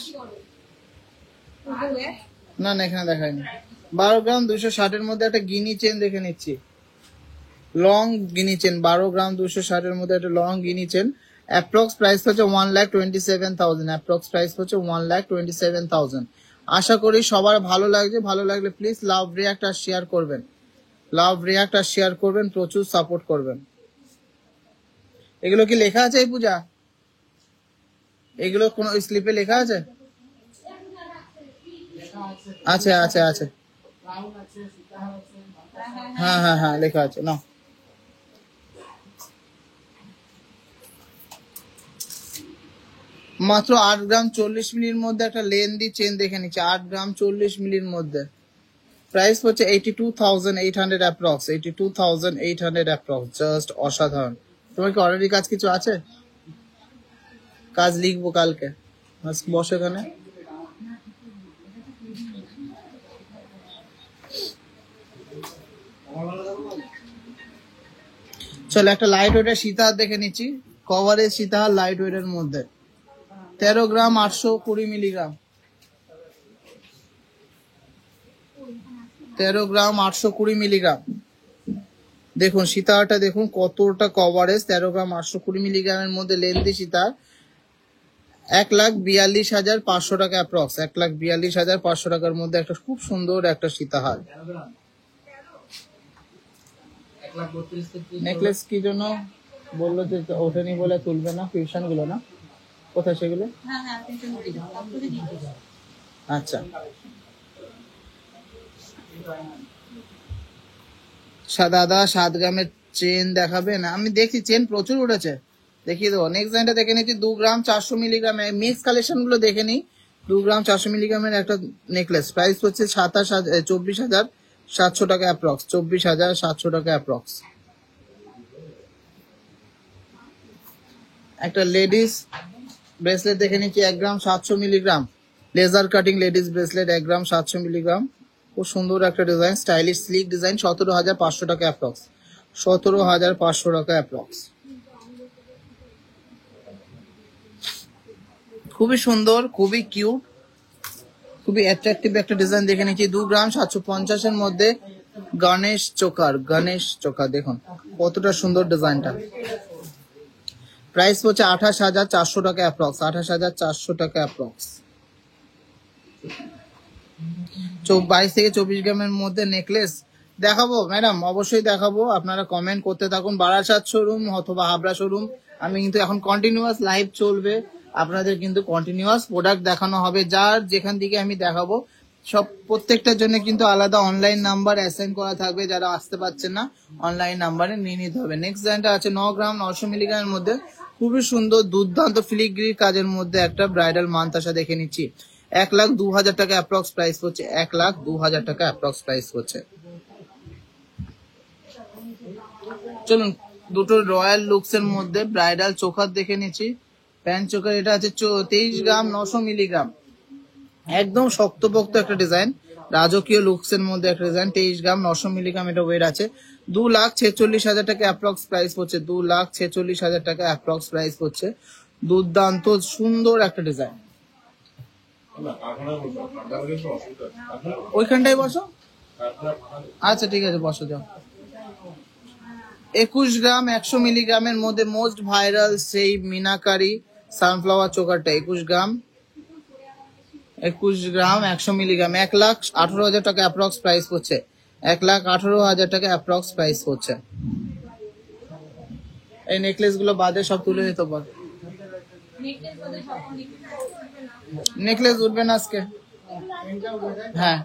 না না এখানে দেখায়নি 12 গ্রাম 260 এর মধ্যে একটা গিনি চেন দেখে নিচ্ছি লং গিনি চেন 12 গ্রাম 260 এর মধ্যে একটা লং গিনি চেন অ্যাপ্রক্স প্রাইস হচ্ছে 1,27,000 অ্যাপ্রক্স প্রাইস হচ্ছে 1,27,000 আশা করি সবার ভালো লাগছে ভালো লাগলে প্লিজ লাভ রিঅ্যাক্ট আর শেয়ার করবেন লাভ রিঅ্যাক্ট আর শেয়ার করবেন প্রচুর সাপোর্ট করবেন এগুলো কি লেখা আছে এই পূজা এগুলো কোন স্লিপে লেখা আছে আচ্ছা আচ্ছা আচ্ছা হ্যাঁ হ্যাঁ হ্যাঁ লেখা আছে না মাত্র 8 গ্রাম 40 মিলির মধ্যে একটা লেন্দি চেন দেখে নিচ্ছে 8 গ্রাম 40 মিলির মধ্যে প্রাইস হচ্ছে 82,800 অ্যাপ্রক্স 82,800 অ্যাপ্রক্স জাস্ট অসাধারণ তোমার কি অলরেডি কাজ কিছু আছে কাজ লিখবো কালকে বসে এখানে চলো একটা লাইট ওয়েটের সীতাহার দেখে নিচ্ছি কভারেজ সীতাহার লাইট ওয়েটের মধ্যে 13 গ্রাম 820 মিলিগ্রাম 13 গ্রাম 820 মিলিগ্রাম দেখুন সীতাহারটা দেখুন কতটা কভারেজ 13 গ্রাম 820 মিলিগ্রামের মধ্যে লেন্দি সীতাহার 1,42,500 টাকা অ্যাপ্রক্স 1,42,500 টাকার মধ্যে একটা খুব সুন্দর একটা সীতাহার নেকলেস কি জন্য বললো যে ওঠেনি বলে তুলবে না ফিউশন গুলো না কোথায় সেগুলো আচ্ছা দাদা 7 গ্রামের চেন দেখাবে না আমি দেখছি চেন প্রচুর উঠেছে দেখিয়ে দেবো নেক্সট লাইনটা দেখে নিচ্ছি 2 গ্রাম 400 মিলিগ্রামের মিক্স কালেকশন গুলো দেখে নিই 2 গ্রাম 400 মিলিগ্রামের একটা নেকলেস প্রাইস হচ্ছে 24,700 টাকা অ্যাপ্রক্স 24,700 টাকা অ্যাপ্রক্স একটা লেডিস ব্রেসলেট দেখে নিচ্ছি 1 gram 700 milligram laser cutting ladies bracelet 1 gram 700 milligram খুব সুন্দর একটা ডিজাইন স্টাইলিশ স্লিক ডিজাইন 17,500 টাকা অ্যাপ্রক্স 17,500 টাকা অ্যাপ্রক্স খুবই সুন্দর খুবই কিউট খুবই অ্যাট্রাকটিভ একটা ডিজাইন দেখে নিচ্ছি 2 গ্রাম 750 এর মধ্যে গণেশ চোকার দেখুন কতটা সুন্দর ডিজাইনটা প্রাইস হচ্ছে 28,400 টাকা অ্যাপ্রক্স 28,400 টাকা অ্যাপ্রক্স 22 থেকে 24 গ্রামের মধ্যে নেকলেস দেখাবো ম্যাডাম অবশ্যই দেখাবো আপনারা কমেন্ট করতে থাকুন বারাসাত শোরুম অথবা হাবড়া শোরুম আমি কিন্তু এখন কন্টিনিউয়াস লাইভ চলবে আপনাদের কিন্তু কন্টিনিউয়াস প্রোডাক্ট দেখানো হবে যার যেখান থেকে আমি দেখাবো সব প্রত্যেকটার জন্য কিন্তু আলাদা অনলাইন নাম্বার অ্যাসাইন করা থাকবে যারা আসতে পারছেন না অনলাইন নাম্বারে নিয়ে নিতে হবে নেক্সট লাইনটা আছে 9 গ্রাম 900 মিলিগ্রামের মধ্যে খুবই সুন্দর দুর্দান্ত ফিলিগ্রির কাজের মধ্যে একটা ব্রাইডাল মানতাসা দেখে নিচ্ছি 1,02,000 টাকা অ্যাপ্রক্স প্রাইস হচ্ছে 1,02,000 টাকা অ্যাপ্রক্স প্রাইস হচ্ছে চলুন দুটো রয়্যাল লুকস এর মধ্যে ব্রাইডাল চোকার দেখে নিচ্ছি প্যান্ট চোকার এটা আছে 23 গ্রাম 900 মিলিগ্রাম একদম শক্তপোক্ত একটা ডিজাইন রাজকীয় লুকস এর মধ্যে একটা ডিজাইন 23 গ্রাম 900 মিলিগ্রাম এটা ওয়েট আছে 2,46,000 টাকা অ্যাপ্রক্স প্রাইস হচ্ছে 2,46,000 টাকা অ্যাপ্রক্স প্রাইস হচ্ছে দুর্দান্ত সুন্দর একটা ডিজাইন ওইখানটাই বসো আচ্ছা ঠিক আছে বসো যাও 21 গ্রাম 100 মিলিগ্রামের মধ্যে মোস্ট ভাইরাল সেই মিনাকারি সানফ্লাওয়ার চোকারটা 21 গ্রাম 100 মিলিগ্রাম 1,18,000 টাকা অ্যাপ্রক্স প্রাইস হচ্ছে 1,18,000 টাকা অ্যাপ্রক্স প্রাইস হচ্ছে এই নেকলেস গুলো বাদে সব তুলে নিতে পারো নেকলেস উঠবে না আজকে হ্যাঁ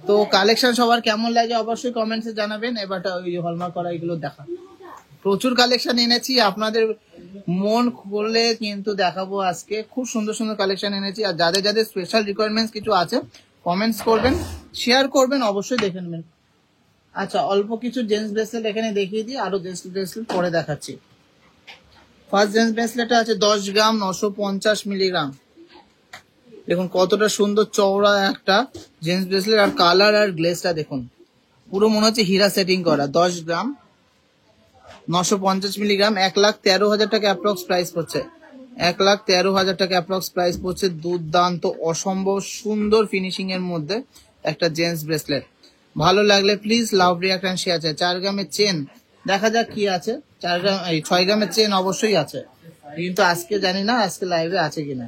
তো কালেকশন সবার কেমন লাগে অবশ্যই কমেন্টসে জানাবেন এবারটা ওই হলমার্ক করা এগুলো দেখা প্রচুর কালেকশন এনেছি আপনাদের মন খুলে কিন্তু দেখাবো আজকে খুব সুন্দর সুন্দর কালেকশন এনেছি আর যাদের যাদের স্পেশাল রিকোয়ারমেন্টস কিছু আছে কমেন্টস করবেন শেয়ার করবেন অবশ্যই দেখে নেবেন আচ্ছা অল্প কিছু জেন্টস ব্রেসলেট এখানে দেখিয়ে দিই আরো জেন্টস ব্রেসলেট পরে দেখাচ্ছি ফার্স্ট জেন্টস ব্রেসলেট আছে 10 গ্রাম 950 মিলিগ্রাম। দেখুন কতটা সুন্দর চওড়া একটা জেন্টস ব্রেসলেট, আর কালার আর গ্লেজটা দেখুন, পুরো মনে হচ্ছে হীরা সেটিং করা। 10 গ্রাম 950 মিলিগ্রাম, 1,13,000 টাকা অ্যাপ্রক্স প্রাইস পড়ছে। 1,13,000 টাকা অ্যাপ্রক্স প্রাইস পড়ছে। দুর্দান্ত অসম্ভব সুন্দর ফিনিশিং এর মধ্যে একটা জেন্টস ব্রেসলেট। ভালো লাগলে please love react and share. 4 গ্রামের চেন, দেখা যাক কি আছে। 4 গ্রাম 6 গ্রামের চেন অবশ্যই আছে, কিন্তু আজকে জানি না আজকে লাইভে আছে কিনা।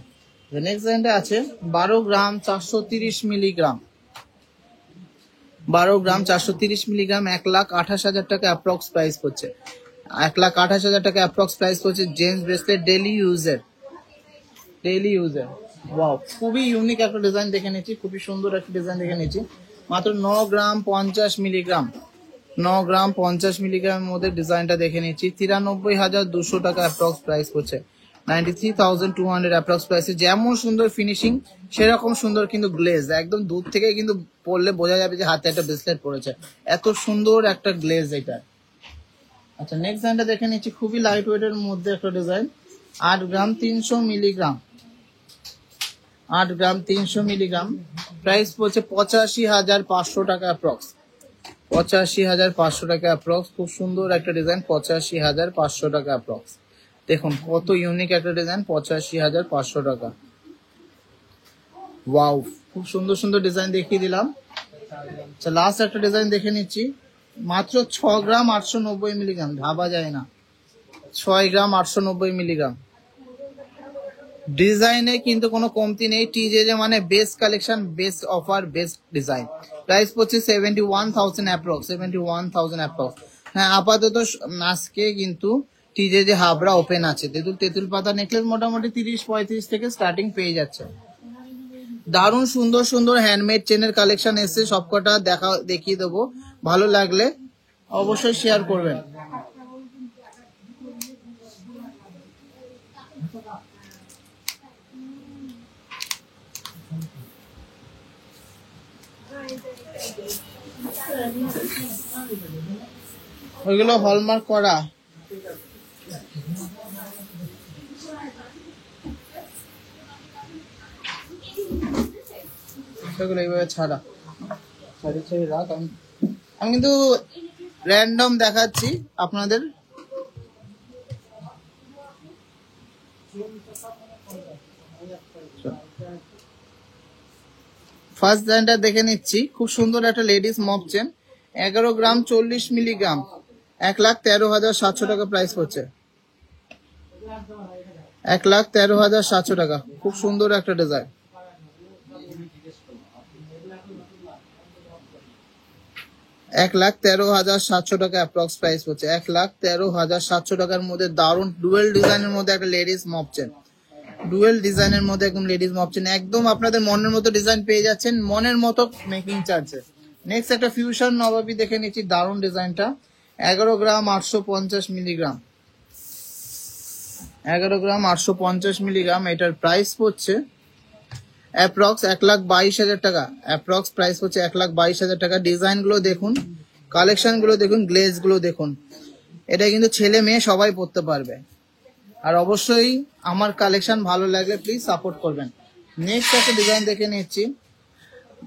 নেক্সট জেন্টে আছে 12 গ্রাম 430 মিলিগ্রাম। 12 গ্রাম 430 মিলিগ্রাম, 1,28,000 টাকা অ্যাপ্রক্স প্রাইস পড়ছে। 1,28,000 টাকা অ্যাপ্রক্স প্রাইস পড়ছে। জেন্টস ব্রেসলেট ডেইলি ইউজের। ওয়াও, খুবই ইউনিক একটা ডিজাইন দেখে নিচ্ছি, খুবই সুন্দর একটা ডিজাইন দেখে নিচ্ছি। মাত্র 9 গ্রাম 50 মিলিগ্রাম। 9 গ্রাম 50 মিলিগ্রামের মধ্যে ডিজাইনটা দেখে নিচ্ছি। 93,200 টাকা অ্যাপ্রক্স প্রাইস পড়ছে। 93,200 অ্যাপ্রক্স প্রাইসে। যেমন সুন্দর ফিনিশিং সেরকম সুন্দর কিন্তু গ্লেজ, একদম দূর থেকে কিন্তু পরলে বোঝা যাবে যে হাতে একটা ব্রেসলেট পড়েছে, এত সুন্দর একটা গ্লেজ এটা। আচ্ছা নেক্সট ডিজাইনটা দেখে নিচ্ছি, খুবই লাইট ওয়েটের মধ্যে একটা ডিজাইন। 8 গ্রাম 300 মিলিগ্রাম। 8 গ্রাম 300 মিলিগ্রাম, প্রাইস পড়ছে 85,500 টাকা অ্যাপ্রক্স। 85,500 টাকা অ্যাপ্রক্স। খুব সুন্দর একটা ডিজাইন, 85,500 টাকা অ্যাপ্রক্স। দেখুন কত ইউনিক একটা ডিজাইন, 85,500 টাকা। ওয়াও, খুব সুন্দর সুন্দর ডিজাইন দেখিয়ে দিলাম। আচ্ছা লাস্ট একটা ডিজাইন দেখে নিচ্ছি, মাত্র 6 গ্রাম 890 মিলিগ্রাম, ভাবা যায় না। 6 গ্রাম 890 মিলিগ্রাম। ডিজাইনে কিন্তু কোনো কমতি নেই। টিজেজে মানে best collection, best offer, best design. Price পড়ছে 71,000 অ্যাপ্রক্স। 71,000 অ্যাপ্রক্স। হ্যাঁ আপাতত আজকে কিন্তু টিজেজে হাবড়া ওপেন আছে। তেঁতুল পাতা নেকলেস মোটামুটি 30-35 থেকে স্টার্টিং পেয়ে যাচ্ছে। দারুণ সুন্দর সুন্দর হ্যান্ডমেড চেনের কালেকশন এসছে, সবকটা দেখিয়ে দেবো। ভালো লাগলে অবশ্যই শেয়ার করবেন। ওইগুলো হলমার্ক করা। সেগুলো এইভাবে ছাড়া ছাড়ি রাখ। আমি কিন্তু র্যান্ডম দেখাচ্ছি আপনাদের। ফার্স্ট ডিজাইনটা দেখে নিচ্ছি, খুব সুন্দর একটা লেডিস মপ চেন। 11 গ্রাম 40 মিলিগ্রাম, 1,13,700 টাকা প্রাইস পড়ছে। 1,13,700 টাকা। খুব সুন্দর একটা ডিজাইন। 1,13,700 টাকা অ্যাপ্রক্স প্রাইস পড়ছে। 1,13,700 টাকার মধ্যে দারুণ ডুয়েল ডিজাইনের মধ্যে একটা লেডিস মপ চেন। ডুয়েল ডিজাইনের মধ্যে একদম লেডিস মপ চেন, একদম আপনাদের মনের মতো ডিজাইন পেয়ে যাচ্ছেন, মনের মতো মেকিং চার্জে। নেক্সট একটা ফিউশন নবাবি দেখে নিচ্ছি, দারুণ ডিজাইনটা। 11 গ্রাম 850 মিলিগ্রাম। 11 গ্রাম 850 মিলিগ্রাম, এটার প্রাইস পড়ছে অ্যাপ্রক্স 1,22,000 টাকা। অ্যাপ্রক্স প্রাইস হচ্ছে 1,22,000 টাকা। ডিজাইন গুলো দেখুন, কালেকশন গুলো দেখুন, গ্লেজ গুলো দেখুন। এটা কিন্তু ছেলে মেয়ে সবাই পড়তে পারবে। আর অবশ্যই আমার কালেকশন ভালো লাগলে প্লিজ সাপোর্ট করবেন। নেক্সট একটা ডিজাইন দেখে নিচ্ছি,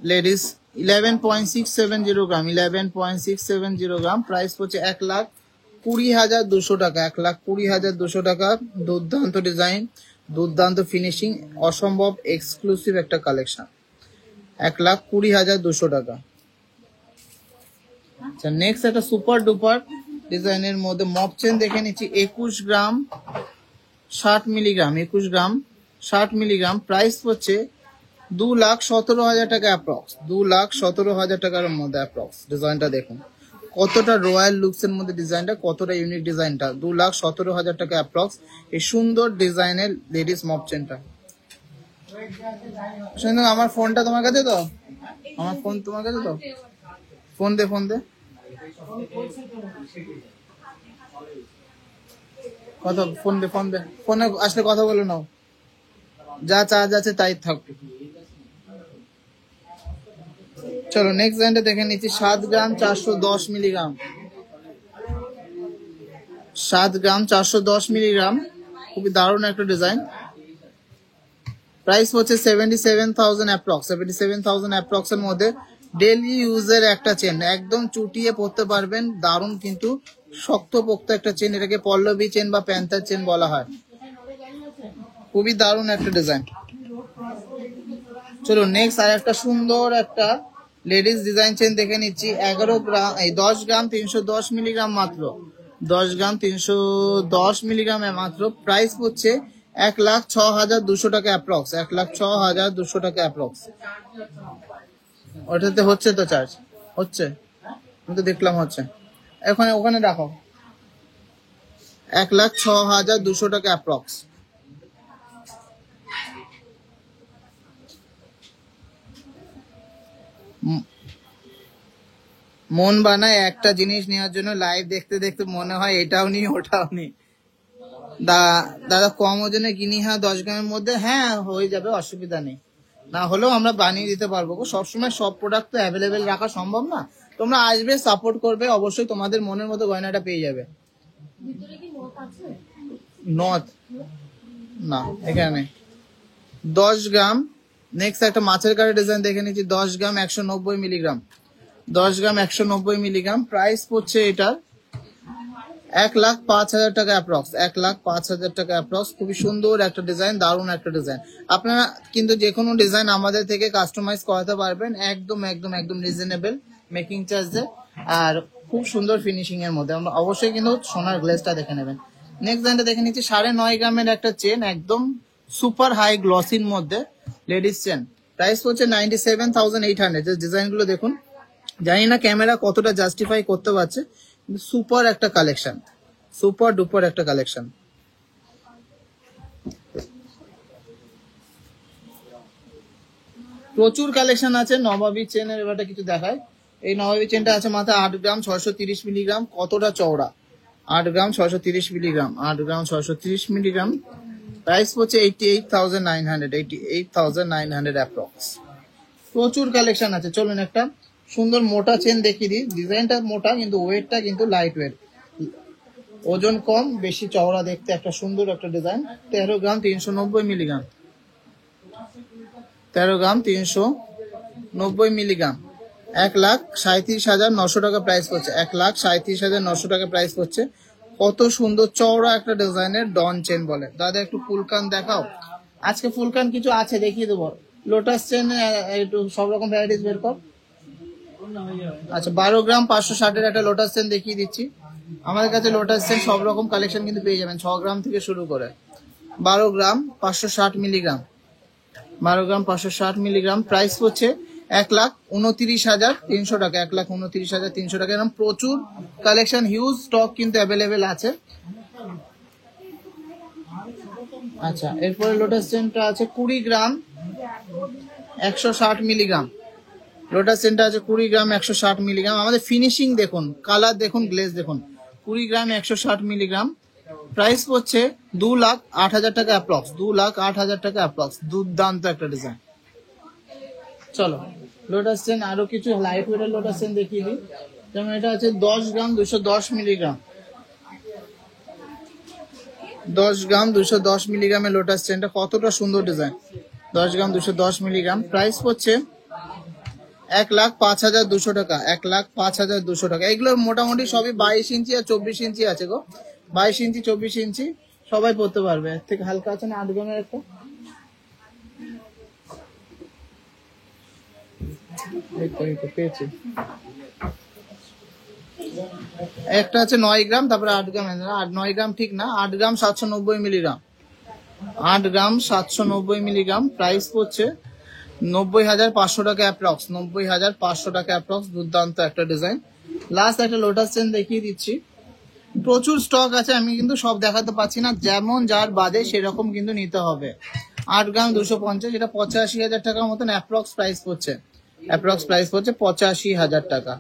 লেডিস 11.670 গ্রাম। 11.670 গ্রাম, প্রাইস হচ্ছে 1,20,200 টাকা। 1,20,200 টাকা। দুর্দান্ত ডিজাইন, দুর্দান্ত ফিনিশিং, অসম্ভব এক্সক্লুসিভ একটা কালেকশন। 1,20,200 টাকা। আচ্ছা নেক্সট একটা সুপার ডুপার ডিজাইনের মধ্যে মপ চেন দেখে নিচ্ছি, 21 গ্রাম 60 মিলিগ্রাম। 21 গ্রাম 60 মিলিগ্রাম, প্রাইস হচ্ছে 2,17,000 টাকা অ্যাপ্রক্স। 2,17,000 টাকার মধ্যে অ্যাপ্রক্স। ডিজাইনটা দেখুন কতটা রয়্যাল লুকস এর মধ্যে ডিজাইনটা, কতটা ইউনিক ডিজাইনটা। 2,17,000 টাকা অ্যাপ্রক্স এই সুন্দর ডিজাইনের লেডিস মপ চেনটা। আমার ফোনটা তোমার কাছে তো? আমার ফোন তোমার কাছে তো? ফোন দে, ফোন দে। কথা ফোন দে, ফোন দে। ফোনে আসলে কথা বলে নাও, যা চার্জ আছে তাই থাকবে। চলো নেক্সট ডিজাইনটা দেখে নিচ্ছি, 7 গ্রাম 410 মিলিগ্রাম। 7 গ্রাম 410 মিলিগ্রাম, খুবই দারুণ একটা ডিজাইন। প্রাইস হচ্ছে 77,000 অ্যাপ্রক্স, 77,000 অ্যাপ্রক্স এর মধ্যে ডেইলি ইউজের একটা চেন, একদম চুটিয়ে পড়তে পারবেন। দারুণ কিন্তু শক্তপোক্ত একটা চেন, এটাকে পল্লবী চেন বা প্যান্থার চেন বলা হয়। খুবই দারুণ একটা ডিজাইন। চলো নেক্সট আর একটা সুন্দর একটা লেডিস ডিজাইন চেন দেখে নিচ্ছি। 11 গ্রাম 10 গ্রাম 310 মিলিগ্রাম মাত্র, 10 গ্রাম 310 মিলিগ্রামে মাত্র। প্রাইস হচ্ছে 1,06,200 টাকা অ্যাপ্রক্স, 1,06,200 টাকা অ্যাপ্রক্স। ওটাতে হচ্ছে তো চার্জ? হচ্ছে, আমি তো দেখলাম হচ্ছে। ওখানে রাখো, 1,06,200 টাকা অ্যাপ্রক্স। মন বানায় একটা জিনিস নেওয়ার জন্য, লাইভ দেখতে দেখতে মনে হয় এটাও নি ওটাও নি। দাদা কম ওজনে কিনি, হ্যাঁ 10 গ্রামের মধ্যে, হ্যাঁ হয়ে যাবে, অসুবিধা নেই। না হলেও আমরা বানিয়ে দিতে পারবো। সবসময় সব প্রোডাক্ট তো অ্যাভেলেবেল রাখা সম্ভব না। তোমরা আসবে, সাপোর্ট করবে, অবশ্যই তোমাদের মনের মতো গয়নাটা পেয়ে যাবে। নথ না এখানে 10 গ্রাম। নেক্সট একটা মাছের কাটা ডিজাইন দেখে নিচ্ছি। 10 গ্রাম 190 মিলিগ্রাম, 10 গ্রাম 190 মিলিগ্রাম। প্রাইস পড়ছে এটার 1,05,000 টাকা অ্যাপ্রক্স, 1,05,000 টাকা অ্যাপ্রক্স। খুবই সুন্দর একটা ডিজাইন, দারুণ একটা ডিজাইন। আপনারা কিন্তু যে কোনো ডিজাইন আমাদের থেকে কাস্টমাইজ করাতে পারবেন, একদম একদম একদম রিজনেবল মেকিং চার্জে, আর খুব সুন্দর ফিনিশিং এর মধ্যে। আমরা অবশ্যই কিন্তু সোনার গ্লেজটা দেখে নেবেন। নেক্সট ডিজাইনটা দেখে নিচ্ছি। 9.5 গ্রামের একটা চেন, একদম সুপার হাই গ্লসির মধ্যে লেডিস চেন। প্রাইস হচ্ছে 97,800। যে ডিজাইন গুলো দেখুন, জানি না ক্যামেরা কতটা জাস্টিফাই করতে পারছে, সুপার একটা কালেকশন, সুপার ডুপার একটা কালেকশন। প্রচুর কালেকশন আছে। নবাবী চেনের এবারটা কিছু দেখায়। এই নবাবী চেনটা আছে মাত্র 8 গ্রাম 630 মিলিগ্রাম। কতটা চওড়া, 8 গ্রাম 630 মিলিগ্রাম, 8 গ্রাম 630 মিলিগ্রাম। প্রাইস হচ্ছে 88,900, 88,900 অ্যাপ্রক্স। প্রচুর কালেকশন আছে। চলুন একটা সুন্দর মোটা চেন দেখিয়ে দিই। ডিজাইনটা মোটা কিন্তু ওয়েটটা কিন্তু লাইট ওয়েট, ওজন কম, বেশি চওড়া দেখতে, একটা সুন্দর একটা ডিজাইন। 13 গ্রাম 390 মিলিগ্রাম, 13 গ্রাম 390 মিলিগ্রাম। 1,37,900 টাকা প্রাইস পড়ছে, 1,37,900 টাকা প্রাইস পড়ছে। কত সুন্দর চওড়া একটা ডিজাইনের ডন চেন বলে। দাদা একটু ফুলকান দেখাও। আজকে ফুলকান কিছু আছে দেখিয়ে দেবো। লোটাস চেন একটু সব রকম ভ্যারাইটিস বের কর। আচ্ছা 12 গ্রাম 560 একটা লোটাস চেন দেখিয়ে দিচ্ছি। আমাদের কাছে লোটাস চেন সব রকম কালেকশন কিন্তু পেয়ে যাবেন, 6 গ্রাম থেকে শুরু করে। 12 গ্রাম 560 মিলিগ্রাম, 12 গ্রাম 560 মিলিগ্রাম। প্রাইস হচ্ছে 1,29,300 টাকা, 1,29,300 টাকা। এরকম প্রচুর কালেকশন, হিউজ স্টক কিন্তু অ্যাভেলেবেল আছে। আচ্ছা এরপরে লোটাস চেনটা আছে 20 গ্রাম 160 মিলিগ্রাম। লোটাস চেনটা আছে 20 গ্রাম 160 মিলিগ্রাম। আমাদের ফিনিশিং দেখুন, কালার দেখুন, গ্লেজ দেখুন। 20 গ্রাম 160 মিলিগ্রাম। প্রাইস পড়ছে 2,08,000 টাকা অ্যাপ্রক্স, 2,08,000 টাকা অ্যাপ্রক্স। দুর্দান্ত একটা ডিজাইন। চলো লোটাস চেন আরো কিছু লাইট ওয়েটের লোটাস চেন দেখিয়ে দিই। যেমন এটা আছে 10 গ্রাম 210 মিলিগ্রাম, 10 গ্রাম 210 মিলিগ্রামের লোটাস চেনটা। কতটা সুন্দর ডিজাইন, 10 গ্রাম 210 মিলিগ্রাম। প্রাইস পড়ছে 1,05,200 টাকা, 1,05,200 টাকা। এগুলো মোটামুটি সবই 22 ইঞ্চি আর 24 ইঞ্চি আছে গো, 22 ইঞ্চি 24 ইঞ্চি সবাই পড়তে পারবে। এর থেকে হালকা আছে না 8 গ্রামের একটা, পেয়েছি। একটা আছে 9 গ্রাম, তারপরে 8 গ্রাম, 9 গ্রাম ঠিক না, 8 গ্রাম 790 মিলিগ্রাম, 8 গ্রাম 790 মিলিগ্রাম। প্রাইস পড়ছে 90,500 টাকা অ্যাপ্রক্স, 90,500 টাকা অ্যাপ্রক্স। দুর্দান্ত একটা ডিজাইন। লাস্ট একটা লোটাস চেন দেখিয়ে দিচ্ছি। প্রচুর স্টক আছে, আমি কিন্তু সব দেখাতে পারছি না, যেমন যার বাদে সেরকম কিন্তু নিতে হবে। 8 গ্রাম 250, এটা 85,000 টাকার মতন অ্যাপ্রক্স প্রাইস পড়ছে, অ্যাপ্রক্স প্রাইস পড়ছে 85,000 টাকা।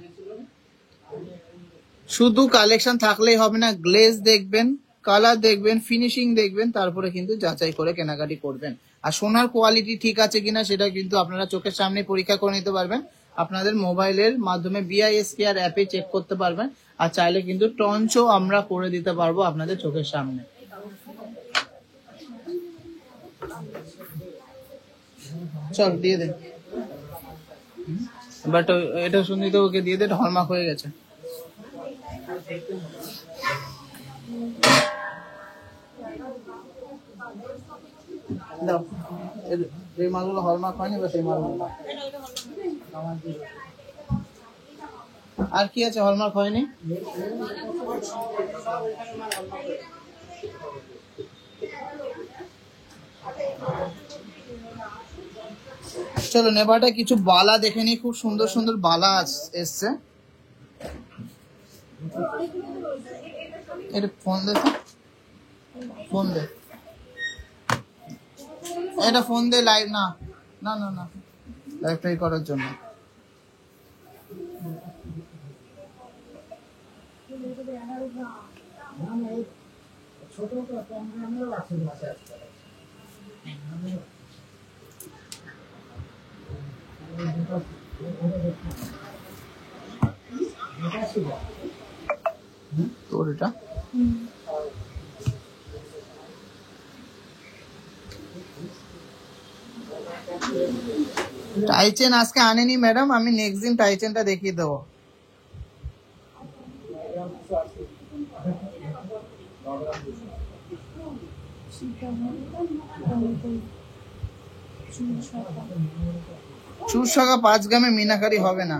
শুধু কালেকশন থাকলেই হবে না, গ্লেজ দেখবেন, কালার দেখবেন, ফিনিশিং দেখবেন, তারপরে কিন্তু যাচাই করে কেনাকাটি করবেন। আর সোনার কোয়ালিটি ঠিক আছে কিনা সেটা কিন্তু আপনারা চোখের সামনে পরীক্ষা করে নিতে পারবেন। আপনাদের মোবাইলের মাধ্যমে BISKR অ্যাপে চেক করতে পারবেন। আর চাইলে কিন্তু টঞ্চও আমরা করে দিতে পারবো আপনাদের চোখের সামনে। চল দিয়ে দে, বাট এটা শুনি তো ওকে দিয়ে দে, হলমার্ক হয়ে গেছে। দাও, এই মালগুলো হলমার্ক হয়নি, বাস এই মালগুলো। আর কি আছে হলমার্ক হয়নি? চলো নেবারটা কিছু বালা দেখে নি, খুব সুন্দর সুন্দর বালা এসছে। এটা ফোন দে, ফোন দে, এটা ফোন দে, লাইভ না না না না লাইভ ট্রাই করার জন্য। তোর এটা টাইচেন আজকে আনেনি ম্যাডাম, আমি নেক্সট দিন টাইচেনটা দেখিয়ে দেবো। চুরসাগা 5 গ্রামে মিনাকারি হবে না।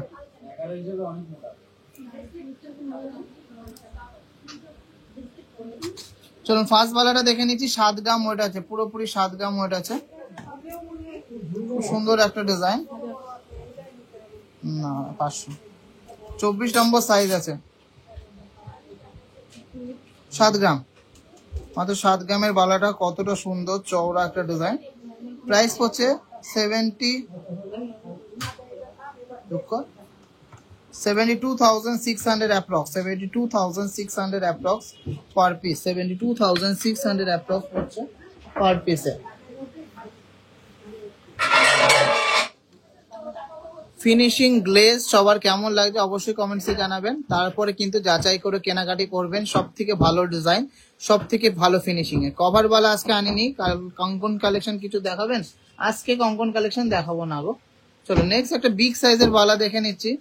চলুন ফার্স্ট বালাটা দেখে নিচ্ছি। 7 গ্রাম ওয়েট আছে, পুরোপুরি 7 গ্রাম ওয়েট আছে। সুন্দর একটা ডিজাইন, না 500, 24 নম্বর সাইজ আছে। 7 গ্রাম, মাত্র 7 গ্রামের বালাটা কতটা সুন্দর চওড়া একটা ডিজাইন। প্রাইস হচ্ছে 72,600 approx, 72,600 approx per piece, 72,600 approx হচ্ছে পার পিসে। ফিনিশিং গ্লেজ সবার কেমন লাগছে অবশ্যই কমেন্টসে জানাবেন। তারপরে কিন্তু যাচাই করে কেনাকাটি করবেন। সব থেকে ভালো ডিজাইন, সব থেকে ভালো ফিনিশিং এ। কভার বালা আজকে আনিনি, কঙ্কন কালেকশন কিছু দেখাবেন? আজকে কঙ্কন কালেকশন দেখাবো না গো। চলো নেক্সট একটা বিগ সাইজের বালা দেখে নিচ্ছি।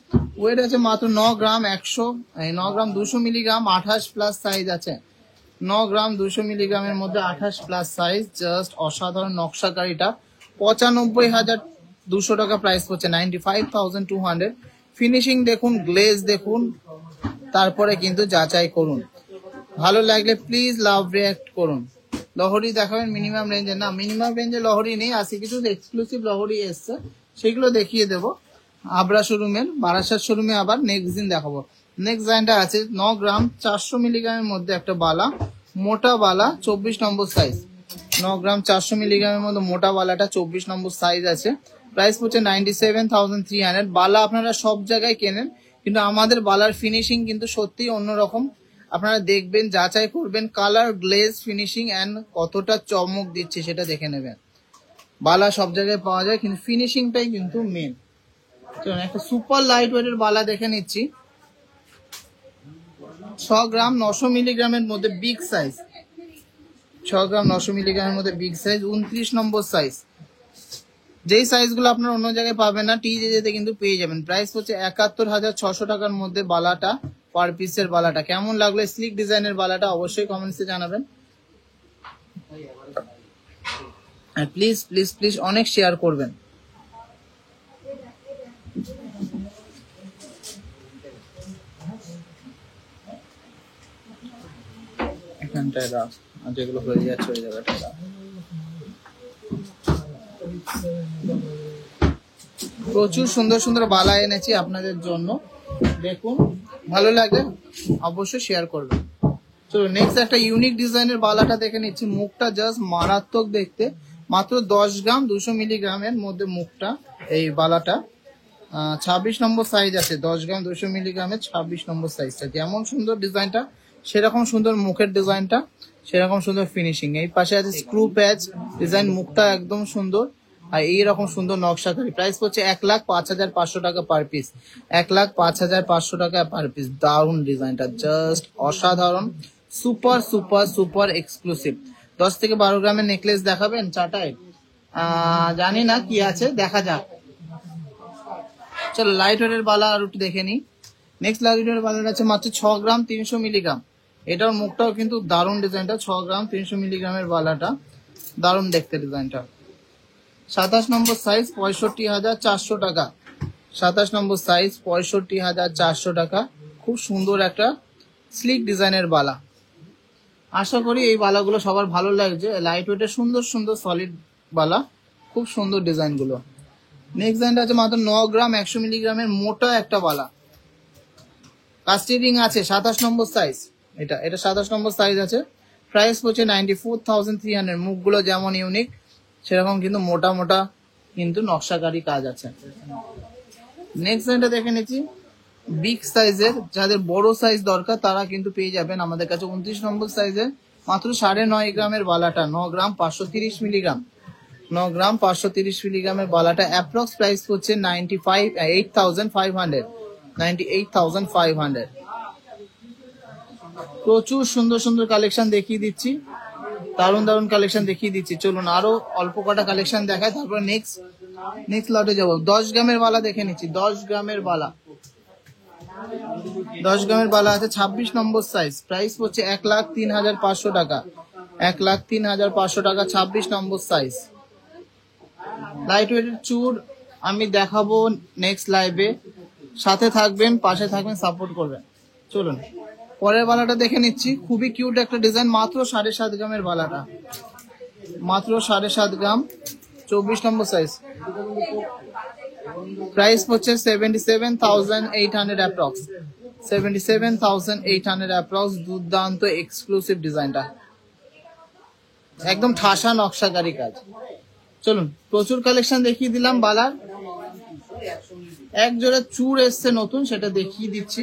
ওয়েট আছে মাত্র 9 গ্রাম 9 গ্রাম 200 মিলিগ্রাম, 28 প্লাস সাইজ আছে। 9 গ্রাম 200 মিলিগ্রামের মধ্যে 28 প্লাস সাইজ, জাস্ট অসাধারণ নকশাকারীটা। 95,200 টাকা প্রাইস পড়ছে, 95,200। ফিনিশিং দেখুন, গ্লেজ দেখুন, তারপরে কিন্তু যাচাই করুন। ভালো লাগলে প্লিজ লাভ রিয়াক্ট করুন। লহরি দেখাবেন মিনিমাম রেঞ্জে? না, মিনিমাম রেঞ্জে লহরি নেই, আজকে কিছু এক্সক্লুসিভ লহরি এসছে, সেগুলো দেখিয়ে দেবো। আবরা শোরুমের, বারাসাত শোরুমে আবার নেক্সট দিন দেখাবো। নেক্সট ডিজাইনটা আছে 9 গ্রাম 400 মিলিগ্রামের মধ্যে একটা বালা, মোটা বালা, 24 নম্বর সাইজ। 9 গ্রাম 400 মিলিগ্রামের মধ্যে মোটা বালাটা 24 নম্বর সাইজ আছে। প্রাইস হচ্ছে 97,300। বালা আপনারা সব জায়গায় কেনেন, কিন্তু আমাদের বালার ফিনিশিং কিন্তু সত্যি অন্যরকম। আপনারা দেখবেন, যাচাই করবেন, কালার, গ্লেজ, ফিনিশিং এন্ড কতটা চমক দিচ্ছে সেটা দেখে নেবেন। বালা সব জায়গায় পাওয়া যায়, কিন্তু ফিনিশিংটাই কিন্তু মেন। চলুন একটা সুপার লাইট ওয়েটের বালা দেখে নিচ্ছি। 6 গ্রাম 900 মিলিগ্রামের মধ্যে বিগ সাইজ, 6 গ্রাম 900 মিলিগ্রামের মধ্যে বিগ সাইজ, 29 নম্বর সাইজ। যেই সাইজগুলো আপনার অন্য জায়গায় পাবেন না, টিজে যেতে কিন্তু পেয়ে যাবেন। প্রাইস হচ্ছে 71,600 টাকার মধ্যে বালাটা, পার পিসের বালাটা। কেমন লাগলো স্লিক ডিজাইনের বালাটা অবশ্যই কমেন্টসে জানাবেন। আর প্লিজ প্লিজ প্লিজ অনেক শেয়ার করবেন। এখানটায় রাখ, আর যেগুলো হয়ে যাচ্ছে ওই জায়গাটা রাখ। প্রচুর সুন্দর সুন্দর বালা এনেছি আপনাদের জন্য, দেখুন। ভালো লাগে অবশ্যই শেয়ার করবেন। চলো নেক্সট একটা ইউনিক ডিজাইনের বালাটা দেখে নিচ্ছি। মুখটা জাস্ট মারাত্মক দেখতে, মাত্র 10 গ্রাম 200 মিলিগ্রামের মধ্যে মুখটা, এই বালাটা 26 নম্বর সাইজ আছে। 10 গ্রাম 200 মিলিগ্রামের 26 নম্বর সাইজটা। যেমন সুন্দর ডিজাইনটা, সেরকম সুন্দর মুখের ডিজাইনটা, সেরকম সুন্দর ফিনিশিং। এই পাশে আছে স্ক্রু প্যাচ ডিজাইন, মুখটা একদম সুন্দর, আর এইরকম সুন্দর নকশাকারী। প্রাইস হচ্ছে 1,05,500 টাকা পার পিস, 1,05,500 টাকা পার পিস। দারুন ডিজাইনটা, জাস্ট অসাধারণ, সুপার সুপার সুপার এক্সক্লুসিভ। 10 থেকে 12 গ্রামের নেকলেস দেখাবেন চাটায়? জানি না কি আছে, দেখা যাক। চলো লাইট ওয়েটের বালা আর একটু দেখে নি। নেক্সট লাইট ওয়েটের বালাটা আছে মাত্র 6 গ্রাম 300 মিলিগ্রাম। এটার মুখটাও কিন্তু দারুণ ডিজাইনটা, 6 গ্রাম 300 মিলিগ্রামের বালাটা দারুণ দেখতে ডিজাইনটা। 27 নম্বর সাইজ 65,400 টাকা। 27 নম্বর সাইজ 65,400 টাকা। খুব সুন্দর একটা স্লিক ডিজাইনের বালা। আশা করি এই বালাগুলো সবার ভালো লাগছে। লাইট ওয়েটের সুন্দর সুন্দর সলিড বালা, খুব সুন্দর ডিজাইন গুলো। নেক্সট ডিজাইনটা আছে মাত্র 9 গ্রাম 100 মিলিগ্রামের মোটা একটা বালা। কাস্টিং আছে 27 নম্বর সাইজ। এটা 27 নম্বর সাইজ আছে। প্রাইস হচ্ছে 94,300। মুখগুলো যেমন ইউনিক সেরকম কিন্তু মোটা মোটা কিন্তু নকশাকারী কাজ আছে। নেক্সট ডিজাইনটা দেখে নিচ্ছি বিগ সাইজের, যাদের বড় সাইজ দরকার তারা কিন্তু পেয়ে যাবেন আমাদের কাছে 29 নম্বর সাইজের মাত্র 9.5 গ্রামের বালাটা। 9 গ্রাম 530 মিলিগ্রাম। 9 গ্রাম 530 মিলিগ্রামের বালাটা অ্যাপ্রক্স প্রাইস হচ্ছে 98,500। 98,500। প্রচুর সুন্দর সুন্দর কালেকশন দেখিয়ে দিচ্ছি, দারুণ দারুণ কালেকশন দেখিয়ে দিচ্ছি। চলুন আরো অল্প কটা কালেকশন দেখায়, তারপর নেক্সট লটে যাবো। 10 গ্রামের বালা দেখে নিচ্ছি। 10 গ্রামের বালা, 10 গ্রামের বালা আছে 26 নম্বর সাইজ। প্রাইস হচ্ছে 1,03,500 টাকা। 1,03,500 টাকা 26 নম্বর সাইজ। লাইট ওয়েটের চুর আমি দেখাবো নেক্সট লাইভে। সাথে থাকবেন, পাশে থাকবেন, সাপোর্ট করবেন। চলুন পরের বালাটা দেখে নিচ্ছি। খুবই কিউট একটা ডিজাইন, মাত্র 7.5 গ্রামের বালাটা। মাত্র 7.5 গ্রাম 24 নম্বর সাইজ। প্রাইস হচ্ছে 77,800 অ্যাপ্রক্স। 77,800 অ্যাপ্রক্স। দুর্দান্ত এক্সক্লুসিভ ডিজাইনটা, একদম ঠাসা নকশাকারী কাজ। চলুন প্রচুর কালেকশন দেখিয়ে দিলাম বালার। এক জোড়া চূড় এসছে নতুন, সেটা দেখিয়ে দিচ্ছি।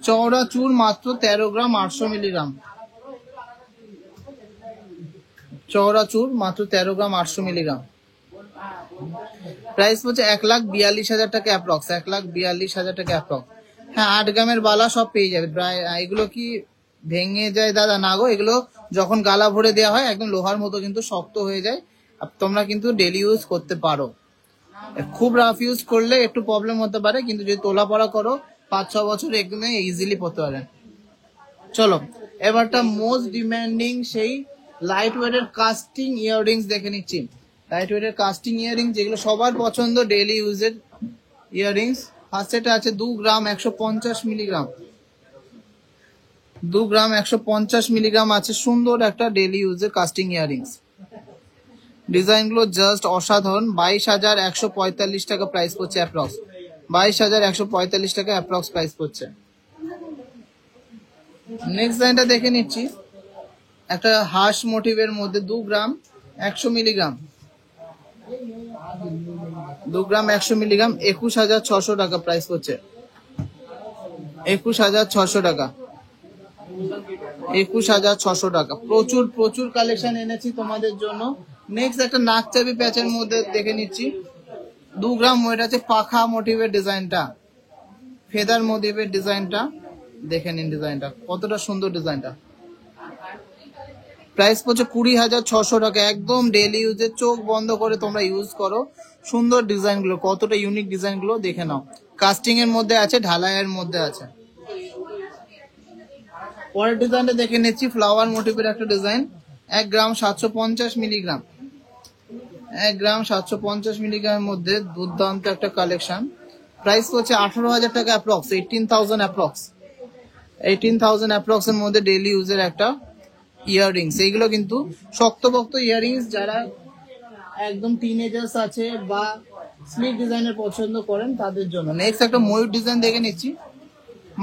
চওড়া চূড় মাত্র 13 গ্রাম 800 মিলিগ্রাম। চওড়া চূড় মাত্র 13 গ্রাম 800 মিলিগ্রাম। প্রাইস হচ্ছে 1,42,000 টাকা অ্যাপ্রক্স। 1,42,000 টাকা অ্যাপ্রক্স। হ্যাঁ 8 গ্রামের বালা সব পেয়ে যাবে। প্রায় এগুলো কি ভেঙে যায় দাদা? না গো, এগুলো যখন গালা ভরে দেওয়া হয় একদম লোহার মতো কিন্তু শক্ত হয়ে যায়। তোমরা কিন্তু ডেলি ইউজ করতে পারো। খুব রাফ ইউজ করলে একটু প্রবলেম হতে পারে, কিন্তু যদি তোলা পড়া করো 5-6 বছর একদম ইজিলি পড়তে পারেন। চলো এবারটা মোস্ট ডিমান্ডিং সেই লাইট ওয়েটের কাস্টিং ইয়াররিংস দেখে নিচ্ছি। লাইট ওয়েটের কাস্টিং ইয়াররিংস যেগুলো সবার পছন্দ, ডেলি ইউজের ইয়াররিংস। ফার্স্টেটা আছে 2 গ্রাম 150 মিলিগ্রাম। 2 গ্রাম 150 মিলিগ্রাম আছে। সুন্দর একটা ডেলি ইউজের কাস্টিং ইয়াররিংস। ডিজাইন গুলো জাস্ট অসাধারণ। 22,145 টাকা প্রাইস পড়ছে অ্যাপ্রক্স। 22,145 টাকা অ্যাপ্রক্স প্রাইস পড়ছে। নেক্সট ডিজাইনটা দেখে নিচ্ছি। একটা হাঁস মোটিভের মধ্যে 2 গ্রাম 100 মিলিগ্রাম। 2 গ্রাম 100 মিলিগ্রাম 21,600 টাকা প্রাইস পড়ছে। 21,600 টাকা। 21,600 টাকা। প্রচুর প্রচুর কালেকশন এনেছি তোমাদের জন্য। নেক্সট একটা নাকচাবি প্যাচের মধ্যে দেখে নিচ্ছি। 2 গ্রাম ওয়েট আছে। পাখা মোটিভের ডিজাইনটা, ফেদার মোটিভের ডিজাইনটা দেখে নিন। ডিজাইনটা কতটা সুন্দর ডিজাইনটা। প্রাইস পড়ছে 20,600 টাকা। একদম ডেলি ইউজের, চোখ বন্ধ করে তোমরা ইউজ করো। সুন্দর ডিজাইন গুলো, কতটা ইউনিক ডিজাইন গুলো দেখে নাও। কাস্টিং এর মধ্যে আছে, ঢালাইয়ের মধ্যে আছে। পরের ডিজাইনটা দেখে নিচ্ছি। ফ্লাওয়ার মোটিভের একটা ডিজাইন। 1 গ্রাম 750 মিলিগ্রাম। 1 গ্রাম 750 মিলিগ্রামের মধ্যে দুর্দান্ত একটা কালেকশন। প্রাইস হচ্ছে 18,000 টাকা অ্যাপ্রক্স। 18,000 অ্যাপ্রক্স। 18,000 অ্যাপ্রক্স এর মধ্যে ডেলি ইউজের একটা ইয়াররিংস। এইগুলো কিন্তু শক্তপোক্ত ইয়াররিংস, যারা একদম টিনেজার্স আছে বা স্লিক ডিজাইনের পছন্দ করেন তাদের জন্য। নেক্সট একটা ময়ূর ডিজাইন দেখে নিচ্ছি।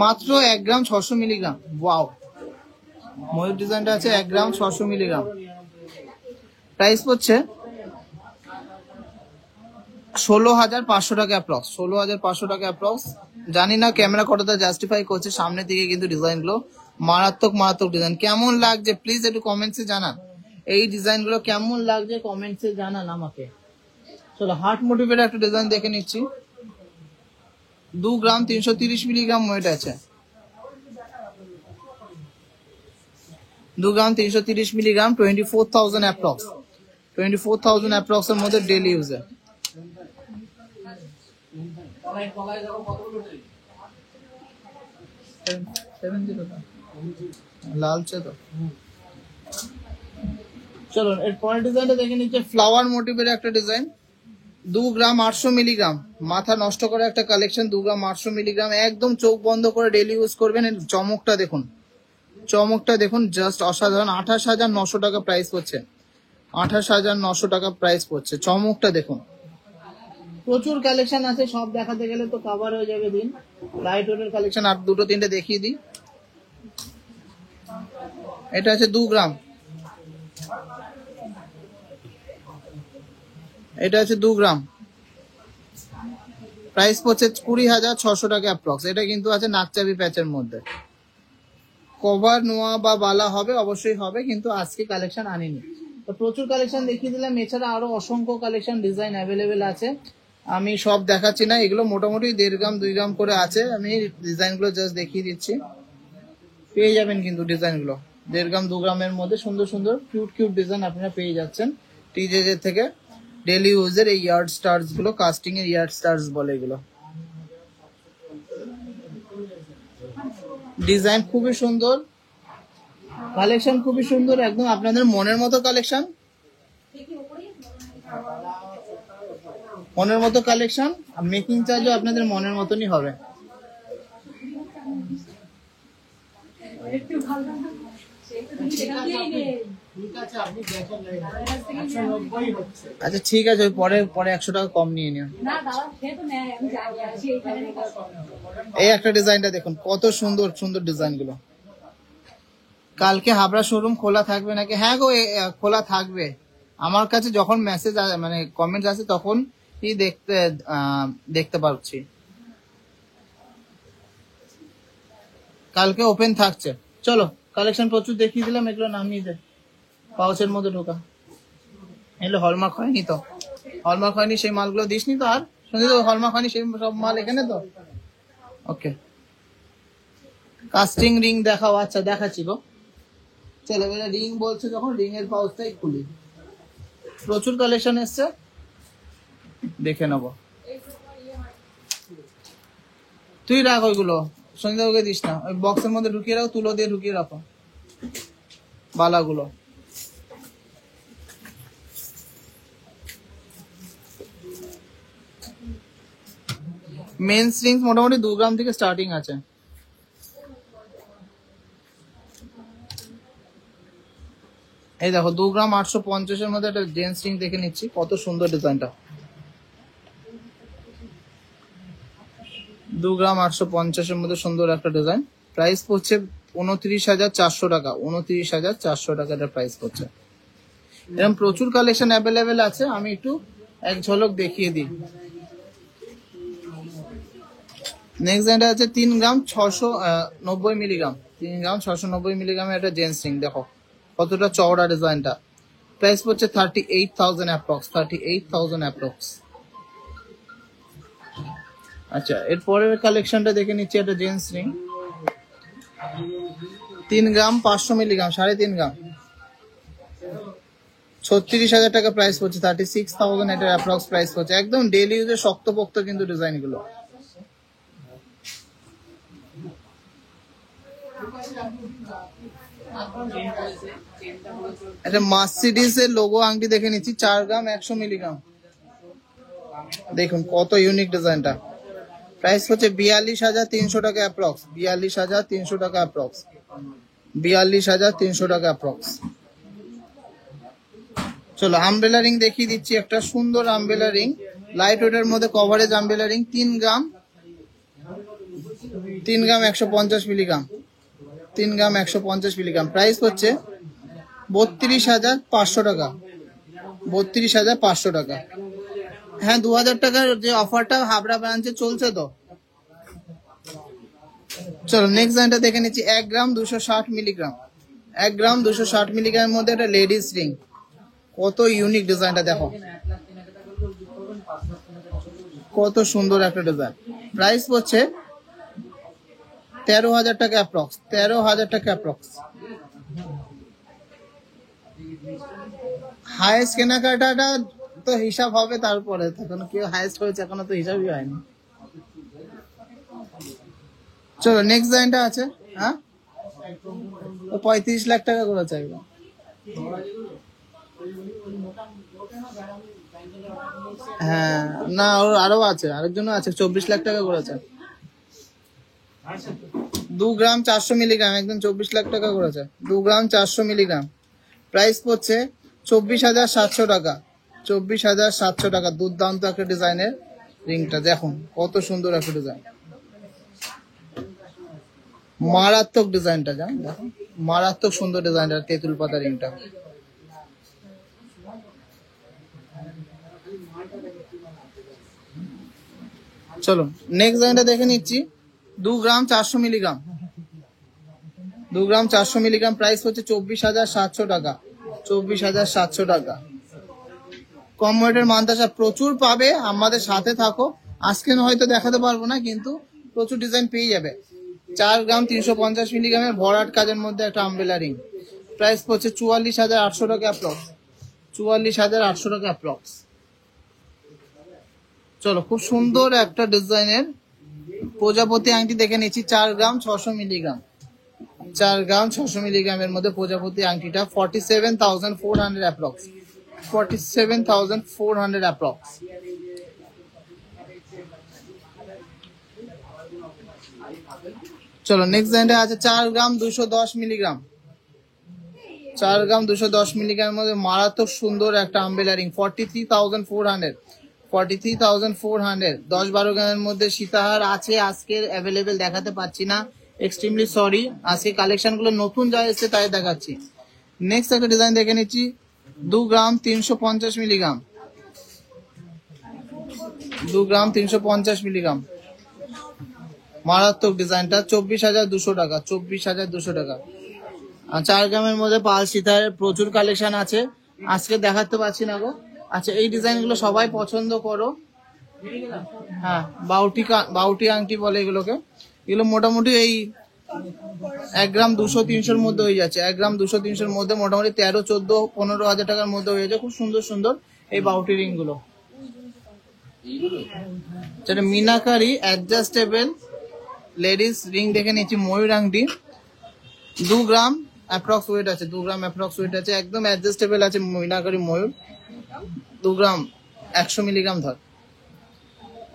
মাত্র 1 গ্রাম 600 মিলিগ্রাম। ওয়াও, ময়ূর ডিজাইনটা আছে 1 গ্রাম 600 মিলিগ্রাম। প্রাইস পড়ছে 16,500 টাকা অ্যাপ্রক্স। 16,500 টাকা অ্যাপ্রক্স। জানি না ক্যামেরা কতটা জাস্টিফাই করছে, সামনে থেকে কিন্তু ডিজাইন গুলো মারাত্মক মারাত্মক ডিজাইন। কেমন লাগছে প্লিজ একটু কমেন্টসে জানান। এই ডিজাইন গুলো কেমন লাগছে কমেন্টসে জানান আমাকে। চলো হার্ট মোটিভের একটা ডিজাইন দেখে নিচ্ছি। 2 গ্রাম 330 মিলিগ্রাম ওয়েট আছে। 2 গ্রাম 330 মিলিগ্রাম 24,000 অ্যাপ্রক্স। 24,000 অ্যাপ্রক্স এর মধ্যে ডেলি ইউজে। লালচে তো। চলো এর পরের ডিজাইনটা দেখে নিচ্ছে, ফ্লাওয়ার মোটিভের একটা ডিজাইন, 2 গ্রাম 800 মিলিগ্রাম, মাথা নষ্ট করা একটা কালেকশন। 2 গ্রাম 800 মিলিগ্রাম, একদম চোখ বন্ধ করে ডেলি ইউজ করবেন। এর চমকটা দেখুন, চমকটা দেখুন, জাস্ট অসাধারণ। 28,900 টাকা প্রাইস পড়ছে, 28,900 টাকা প্রাইস পড়ছে। চমকটা দেখুন, প্রচুর কালেকশন আছে, সব দেখাতে গেলে তো কভার হয়ে যাবে দিন। লাইট ওয়েটের কালেকশন আর দুটো তিনটে দেখিয়ে দিই। এটা আছে 2 গ্রাম, এটা আছে 2 গ্রাম, প্রাইস পড়ছে 20,600 টাকা অ্যাপ্রক্স। এটা কিন্তু আছে নাকচাবি প্যাচের মধ্যে। কভার নোয়া বা বালা হবে, অবশ্যই হবে, কিন্তু আজকে কালেকশন আনিনি। তো প্রচুর কালেকশন দেখিয়ে দিলাম, এছাড়া আরো অসংখ্য কালেকশন ডিজাইন অ্যাভেলেবেল আছে, আমি সব দেখাচ্ছি না। এগুলো মোটামুটি 1.5 গ্রাম 2 গ্রাম করে আছে, আমি ডিজাইনগুলো জাস্ট দেখিয়ে দিচ্ছি। পেয়ে যাবেন কিন্তু ডিজাইনগুলো 1.5 গ্রাম 2 গ্রামের মধ্যে সুন্দর সুন্দর কিউট কিউট ডিজাইন আপনারা পেয়ে যাচ্ছেন টিজেজ এর থেকে। ডেলি ইউজের এই ইয়ার্ড স্টার্স গুলো, কাস্টিং এর ইয়ার্ড স্টার্স বলে এগুলো। ডিজাইন খুবই সুন্দর, কালেকশন খুবই সুন্দর, একদম আপনাদের মনের মতো কালেকশন, মনের মতো কালেকশন। মেকিং চার্জও আপনাদের মনের মতনই হবে। আচ্ছা ঠিক আছে, পরে পরে 100 টাকা কম নিয়ে নিও। এই একটা ডিজাইনটা দেখুন, কত সুন্দর সুন্দর ডিজাইন গুলো। কালকে হাবড়া শোরুম খোলা থাকবে নাকি? হ্যাঁ গো, খোলা থাকবে। আমার কাছে যখন মেসেজ মানে কমেন্ট আসে তখন দেখতে পাচ্ছি। কালকে ওপেন থাকছে। চলো কালেকশন প্রচুর দেখিয়ে দিলাম, এগুলো নামিয়ে দে, পাউচের মধ্যে ঢোকা। এগুলো হলমার্ক হয়নি তো, হলমার্ক হয়নি সেই মালগুলো দিসনি তো। আর শুনছি তো হলমার্ক হয়নি সেই সব মাল এখানে তো। ওকে, কাস্টিং রিং দেখাও। আচ্ছা দেখাচ্ছি গো, চলো এবার রিং বলছে যখন, রিং এর পাউচটাই খুলি। প্রচুর কালেকশন এসছে, দেখে নেবো। তুই রাখ ওইগুলো, সন্ধ্যাকে দিস না, ওই বক্সের মধ্যে ঢুকিয়ে রাখো, তুলো দিয়ে ঢুকিয়ে রাখো বালাগুলো। মেন স্ট্রিংস মোটামুটি 2 গ্রাম থেকে স্টার্টিং আছে। এই দেখো 2 গ্রাম 850 এর মধ্যে একটা জেন্টস স্ট্রিং দেখে নিচ্ছি, কত সুন্দর ডিজাইনটা। 2 গ্রাম 850 এর মধ্যে সুন্দর একটা ডিজাইন। প্রাইস পড়ছে 29,400 টাকা, 29,400 টাকা এটা প্রাইস পড়ছে। এরকম প্রচুর কালেকশন অ্যাভেলেবেল আছে, আমি একটু এক ঝলক দেখিয়ে দিই। নেক্সট এটা আছে 3 গ্রাম 690 মিলিগ্রাম, 3 গ্রাম 690 মিলিগ্রামের একটা জেন্টস রিং। দেখো কতটা চওড়া ডিজাইনটা। প্রাইস পড়ছে 38,000 অ্যাপ্রক্স, 38,000 অ্যাপ্রক্স। আচ্ছা এরপরের কালেকশনটা দেখে নিচ্ছি, একটা জেন্টস রিং 3 গ্রাম 500 মিলিগ্রাম, 3.5 গ্রাম, 36,000 টাকা প্রাইস পড়ছে, 36,000 এটার অ্যাপ্রক্স প্রাইস পড়ছে। একদম ডেইলি ইউজের শক্তপোক্ত কিন্তু ডিজাইন গুলো। এটা মার্সিডিজ এর লোগো আংটি দেখে নিচ্ছি, 4 গ্রাম 100 মিলিগ্রাম। দেখুন কত ইউনিক ডিজাইনটা। প্রাইস হচ্ছে 42,300 টাকা অ্যাপ্রক্স, 42,300 টাকা অ্যাপ্রক্স, 42,300 টাকা অ্যাপ্রক্স। চলো আমব্রেলা রিং দেখিয়ে দিচ্ছি, একটা সুন্দর আমব্রেলা রিং, লাইট ওয়েটের মধ্যে কভারেজ আমব্রেলা রিং, 3 গ্রাম 150 মিলিগ্রাম, 3 গ্রাম 150 মিলিগ্রাম। প্রাইস হচ্ছে 32,500 টাকা, 32,500 টাকা। হ্যাঁ 2,000 টাকার যে অফারটা হাবড়া ব্রাঞ্চে চলছে তো। চলো নেক্সট লাইনটা দেখে নিচ্ছি, 1 গ্রাম 260 মিলিগ্রাম, 1 গ্রাম 260 মিলিগ্রামের মধ্যে একটা লেডিস রিং। কত ইউনিক ডিজাইনটা দেখো, কত সুন্দর একটা ডিজাইন। প্রাইস হচ্ছে 13,000 টাকা অ্যাপ্রক্স, 13,000 টাকা অ্যাপ্রক্স। হায়েস্ট কেনাকাটাটা তো হিসাব হবে তারপরে, এখন কি হায়েস্ট হয়েছে এখনো তো হিসাবই হয়নি। চলো নেক্সট ডিজাইনটা আছে। হ্যাঁ, 35 লাখ টাকা করে চাইবো। হ্যাঁ না, ওর আরো আছে, আরেকজনও আছে, 24 লাখ টাকা করেছে। 2 গ্রাম 400 মিলিগ্রাম, একদম 24 লাখ টাকা করেছে। 2 গ্রাম 400 মিলিগ্রাম, প্রাইস পড়ছে 24,700 টাকা। 24,700 টাকা। দুর্দান্ত একটা ডিজাইনের রিংটা দেখুন, কত সুন্দর একটা ডিজাইন, মারাত্মক ডিজাইনটা, জান দেখুন, মারাত্মক সুন্দর ডিজাইনটা, তেঁতুল পাতা রিংটা। চলো নেক্সট ডিজাইনটা দেখে নিচ্ছি। 2 গ্রাম 400 মিলিগ্রাম, 2 গ্রাম 400 মিলিগ্রাম, প্রাইস হচ্ছে 24,700 টাকা। 24,700 টাকা। কম ওয়েটের মান্তাসা প্রচুর পাবে, আমাদের সাথে থাকো। আজকে হয়তো দেখাতে পারবো না, কিন্তু প্রচুর ডিজাইন পেয়ে যাবে। 4 গ্রাম 350 মিলিগ্রামের ভরাট কাজের মধ্যে একটা আমব্রেলা রিং, প্রাইস পড়ছে 44,800 টাকা অ্যাপ্রক্স। 44,800 টাকা অ্যাপ্রক্স। চলো খুব সুন্দর একটা ডিজাইনের প্রজাপতি আংটি দেখে নিচ্ছি। 4 গ্রাম 600 মিলিগ্রাম, 4 গ্রাম 600 মিলিগ্রামের মধ্যে প্রজাপতি আংটিটা 47,400 অ্যাপ্রক্স। 47,400 অ্যাপ্রক্স। চলো নেক্সট ডিজাইনটা আছে 4 গ্রাম 210 মিলিগ্রাম, 4 গ্রাম 210 মিলিগ্রামের মধ্যে মারাত্মক সুন্দর একটা আমব্রেলা রিং, 43,400। 43,400। 10-12 গ্রামের মধ্যে সীতাহার আছে, আজকের অ্যাভেলেবেল দেখাতে পাচ্ছি না, এক্সট্রিমলি সরি। আজকে কালেকশন গুলো নতুন যা এসেছে তাই দেখাচ্ছি। নেক্সট একটা ডিজাইন দেখে নিচ্ছি। 2 গ্রাম 350 মিলিগ্রাম, 2 গ্রাম 350 মিলিগ্রাম, মারাত্মক ডিজাইনটা 24,200 টাকা। 24,200 টাকা। আর 4 গ্রামের মধ্যে পাল সীতাহারের প্রচুর কালেকশন আছে, আজকে দেখাতে পাচ্ছি না গো। আচ্ছা এই ডিজাইন গুলো সবাই পছন্দ করো। হ্যাঁ, বাউটি আংটি বলে এগুলোকে। এগুলো মোটামুটি এই 1 গ্রাম 200-300 মধ্যে হয়ে যাচ্ছে। 1 গ্রাম 200-300 মধ্যে মোটামুটি 13-14-15 হাজার টাকার মধ্যে হয়ে যাচ্ছে। খুব সুন্দর সুন্দর এই বাউটি রিং গুলো, যেটা মিনাকারি অ্যাডজাস্টেবল লেডিস রিং দেখে নিচ্ছি। ময়ূর আংটি 2 গ্রাম অ্যাপ্রক্স ওয়েট আছে, 2 গ্রাম অ্যাপ্রক্স ওয়েট আছে, একদম অ্যাডজাস্টেবল আছে। মিনাকারি ময়ূর 2 গ্রাম 100 মিলিগ্রাম ধর,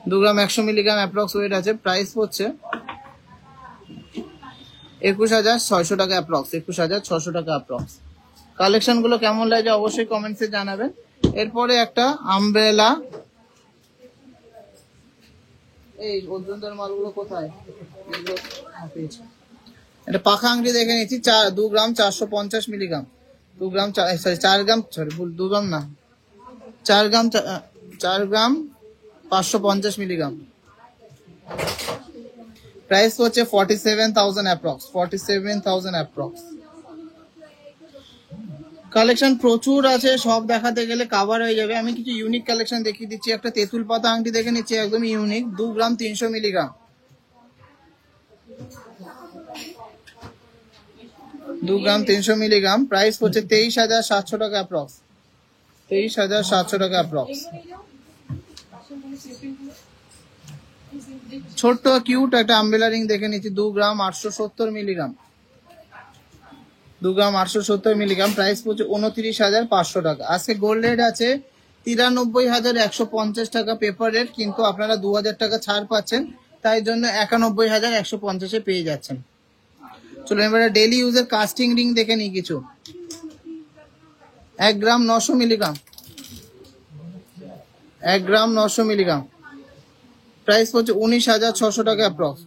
2 গ্রাম 100 মিলিগ্রাম অ্যাপ্রক্স ওয়েট আছে। প্রাইস পড়ছে 21,600 টাকা অ্যাপ্রক্স। 21,600 টাকা অ্যাপ্রক্স। কালেকশন গুলো কেমন লাগে অবশ্যই কমেন্টসে জানাবেন। এরপরে একটা আমব্রেলা, এই ওজনদার মালগুলো কোথায়, এটা পাখা আংটি দেখে নিচ্ছি। 2 গ্রাম 450 মিলিগ্রাম, 2 গ্রাম 4 গ্রাম, সরি ভুল, 2 গ্রাম না, 4 গ্রাম 550 মিলিগ্রাম, প্রাইস হচ্ছে 47,000 অ্যাপ্রক্স। 47,000 অ্যাপ্রক্স। কালেকশন প্রচুর আছে, সব দেখাতে গেলে কাভার হয়ে যাবে। আমি কিছু ইউনিক কালেকশন দেখিয়ে দিচ্ছি। একটা তেঁতুল পাতা আংটি দেখে নিচ্ছি, একদমই ইউনিক। 2 গ্রাম 300 মিলিগ্রাম, 2 গ্রাম 300 মিলিগ্রাম, প্রাইস হচ্ছে 23,700 টাকা অ্যাপ্রক্স। 23,700 টাকা অ্যাপ্রক্স। ছোট্ট কিউট একটা আমব্রেলা রিং দেখে নিচ্ছি। 2 গ্রাম 870 মিলিগ্রাম, 2 গ্রাম 870 মিলিগ্রাম, প্রাইস পড়ছে 29,500 টাকা। আজকে গোল্ড রেট আছে 93,150 টাকা পেপার রেট, কিন্তু আপনারা 2,000 টাকা ছাড় পাচ্ছেন, তাই জন্য 91,150 পেয়ে যাচ্ছেন। চলুন এবারে ডেইলি ইউজের কাস্টিং রিং দেখে নিই কিছু। 1 গ্রাম 900 মিলিগ্রাম, 1 গ্রাম 900 মিলিগ্রাম, প্রাইস হচ্ছে 19,600 টাকা অ্যাপ্রক্স।